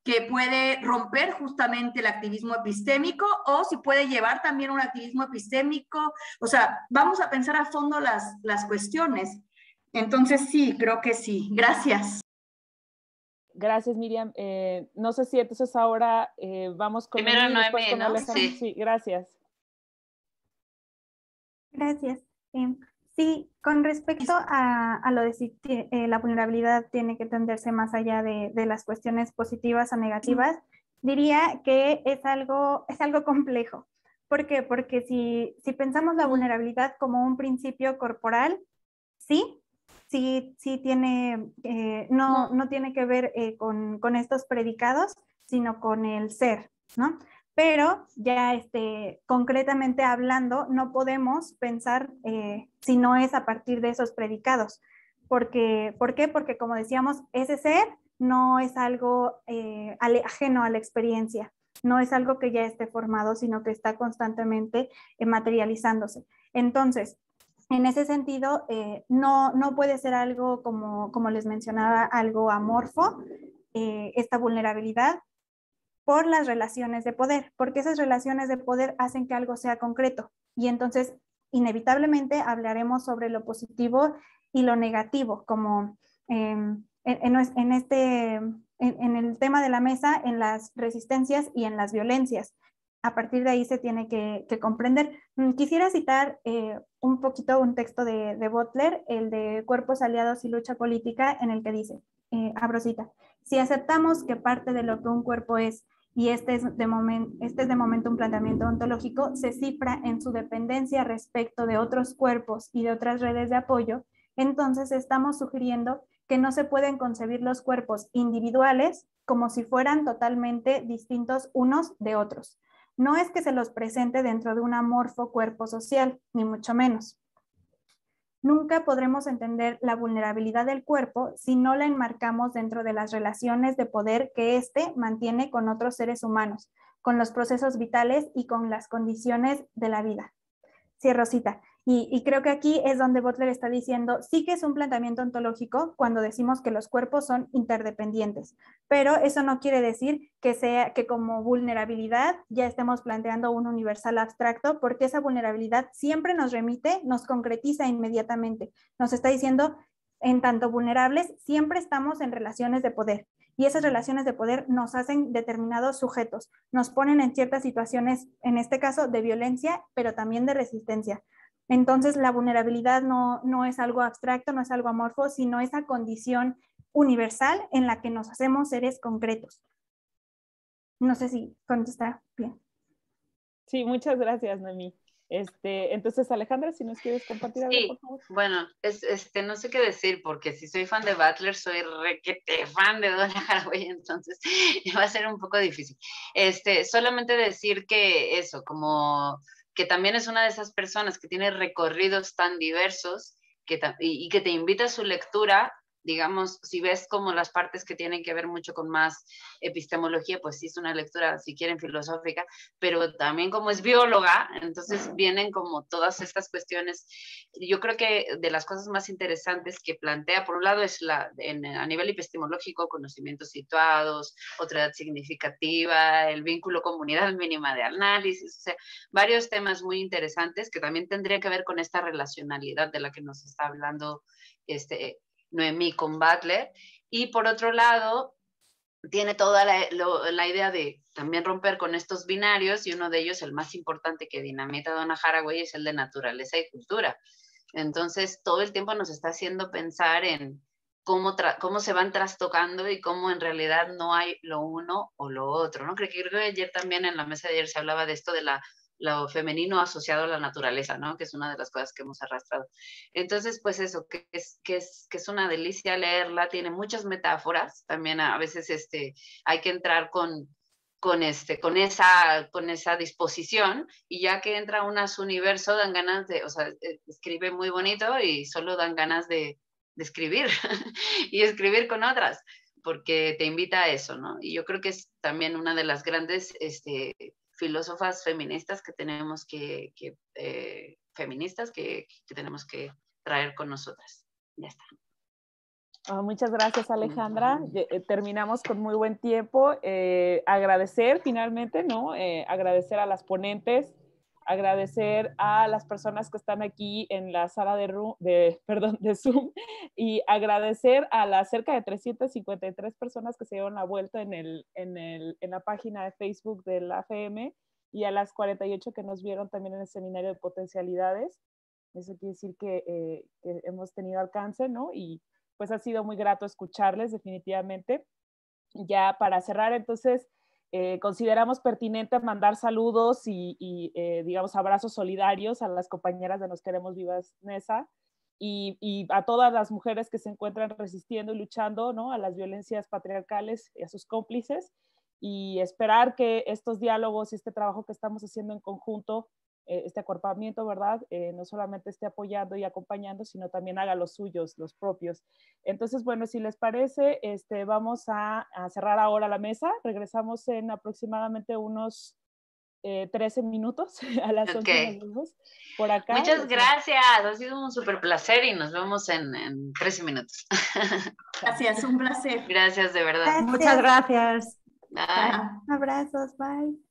que puede romper justamente el activismo epistémico, o si puede llevar también un activismo epistémico? O sea, vamos a pensar a fondo las cuestiones. Entonces sí, creo que sí. Gracias. Gracias, Miriam. No sé si entonces ahora vamos con primero Noemí, después con ¿no? Alejandra. Sí. Sí, gracias. Gracias. Sí, con respecto a lo de si la vulnerabilidad tiene que tenderse más allá de las cuestiones positivas o negativas, diría que es algo complejo. ¿Por qué? Porque si pensamos la vulnerabilidad como un principio corporal, sí tiene, no tiene que ver con estos predicados, sino con el ser, ¿no? Pero ya concretamente hablando, no podemos pensar si no es a partir de esos predicados. ¿Por qué? Porque como decíamos, ese ser no es algo ajeno a la experiencia, no es algo que ya esté formado, sino que está constantemente materializándose. Entonces, en ese sentido, no puede ser algo como les mencionaba, algo amorfo, esta vulnerabilidad, por las relaciones de poder, porque esas relaciones de poder hacen que algo sea concreto. Y entonces, inevitablemente, hablaremos sobre lo positivo y lo negativo, como en el tema de la mesa, en las resistencias y en las violencias. A partir de ahí se tiene que comprender. Quisiera citar un poquito un texto de Butler, el de Cuerpos Aliados y Lucha Política, en el que dice, abro cita, si aceptamos que parte de lo que un cuerpo es, y este es de momento un planteamiento ontológico, se cifra en su dependencia respecto de otros cuerpos y de otras redes de apoyo, entonces estamos sugiriendo que no se pueden concebir los cuerpos individuales como si fueran totalmente distintos unos de otros. No es que se los presente dentro de un amorfo cuerpo social, ni mucho menos. Nunca podremos entender la vulnerabilidad del cuerpo si no la enmarcamos dentro de las relaciones de poder que éste mantiene con otros seres humanos, con los procesos vitales y con las condiciones de la vida. Cierro cita. Y creo que aquí es donde Butler está diciendo, sí que es un planteamiento ontológico cuando decimos que los cuerpos son interdependientes, pero eso no quiere decir que como vulnerabilidad ya estemos planteando un universal abstracto, porque esa vulnerabilidad siempre nos remite, nos concretiza inmediatamente. Nos está diciendo, en tanto vulnerables, siempre estamos en relaciones de poder. Y esas relaciones de poder nos hacen determinados sujetos, nos ponen en ciertas situaciones, en este caso de violencia, pero también de resistencia. Entonces la vulnerabilidad no es algo abstracto, no es algo amorfo, sino esa condición universal en la que nos hacemos seres concretos. No sé si contesta bien. Sí, muchas gracias, Noemí. Entonces, Alejandra, si nos quieres compartir algo, por favor. Bueno, no sé qué decir, porque si soy fan de Butler, soy requete fan de Donna Haraway, entonces va a ser un poco difícil. Solamente decir que eso, como que también es una de esas personas que tiene recorridos tan diversos y que te invita a su lectura. Digamos, si ves como las partes que tienen que ver mucho con más epistemología, pues sí es una lectura, si quieren, filosófica, pero también como es bióloga, entonces vienen como todas estas cuestiones. Yo creo que de las cosas más interesantes que plantea, por un lado, es a nivel epistemológico, conocimientos situados, otra edad significativa, el vínculo comunidad mínima de análisis, o sea, varios temas muy interesantes que también tendrían que ver con esta relacionalidad de la que nos está hablando Noemí con Butler, y por otro lado tiene toda la idea de también romper con estos binarios, y uno de ellos, el más importante que dinamita Donna Haraway, es el de naturaleza y cultura. Entonces todo el tiempo nos está haciendo pensar en cómo se van trastocando y cómo en realidad no hay lo uno o lo otro, ¿no? Creo que ayer también en la mesa de ayer se hablaba de esto de lo femenino asociado a la naturaleza, ¿no? Que es una de las cosas que hemos arrastrado. Entonces, pues eso, que es una delicia leerla, tiene muchas metáforas, también a veces hay que entrar con esa disposición, y ya que entra uno a su universo, dan ganas escribe muy bonito y solo dan ganas de escribir y escribir con otras, porque te invita a eso, ¿no? Y yo creo que es también una de las grandes filósofas feministas que tenemos que tenemos que traer con nosotras. Ya está. Muchas gracias, Alejandra. Terminamos con muy buen tiempo. Agradecer finalmente, ¿no? Agradecer a las ponentes, agradecer a las personas que están aquí en la sala de Zoom, y agradecer a las cerca de 353 personas que se dieron la vuelta en la página de Facebook de la AFM, y a las 48 que nos vieron también en el seminario de potencialidades. Eso quiere decir que hemos tenido alcance, ¿no? Y pues ha sido muy grato escucharles, definitivamente. Ya para cerrar, entonces, consideramos pertinente mandar saludos y digamos, abrazos solidarios a las compañeras de Nos Queremos Vivas Nesa, y a todas las mujeres que se encuentran resistiendo y luchando, ¿no?, a las violencias patriarcales y a sus cómplices, y esperar que estos diálogos y este trabajo que estamos haciendo en conjunto, este acuerpamiento, ¿verdad?, no solamente esté apoyando y acompañando, sino también haga los suyos, los propios. Entonces, bueno, si les parece, vamos a cerrar ahora la mesa. Regresamos en aproximadamente unos 13 minutos, a las 11 nos vemos por acá. Muchas gracias, ha sido un súper placer y nos vemos en 13 minutos. Gracias, un placer. Gracias, de verdad. Gracias. Muchas gracias. Bye. Abrazos, bye.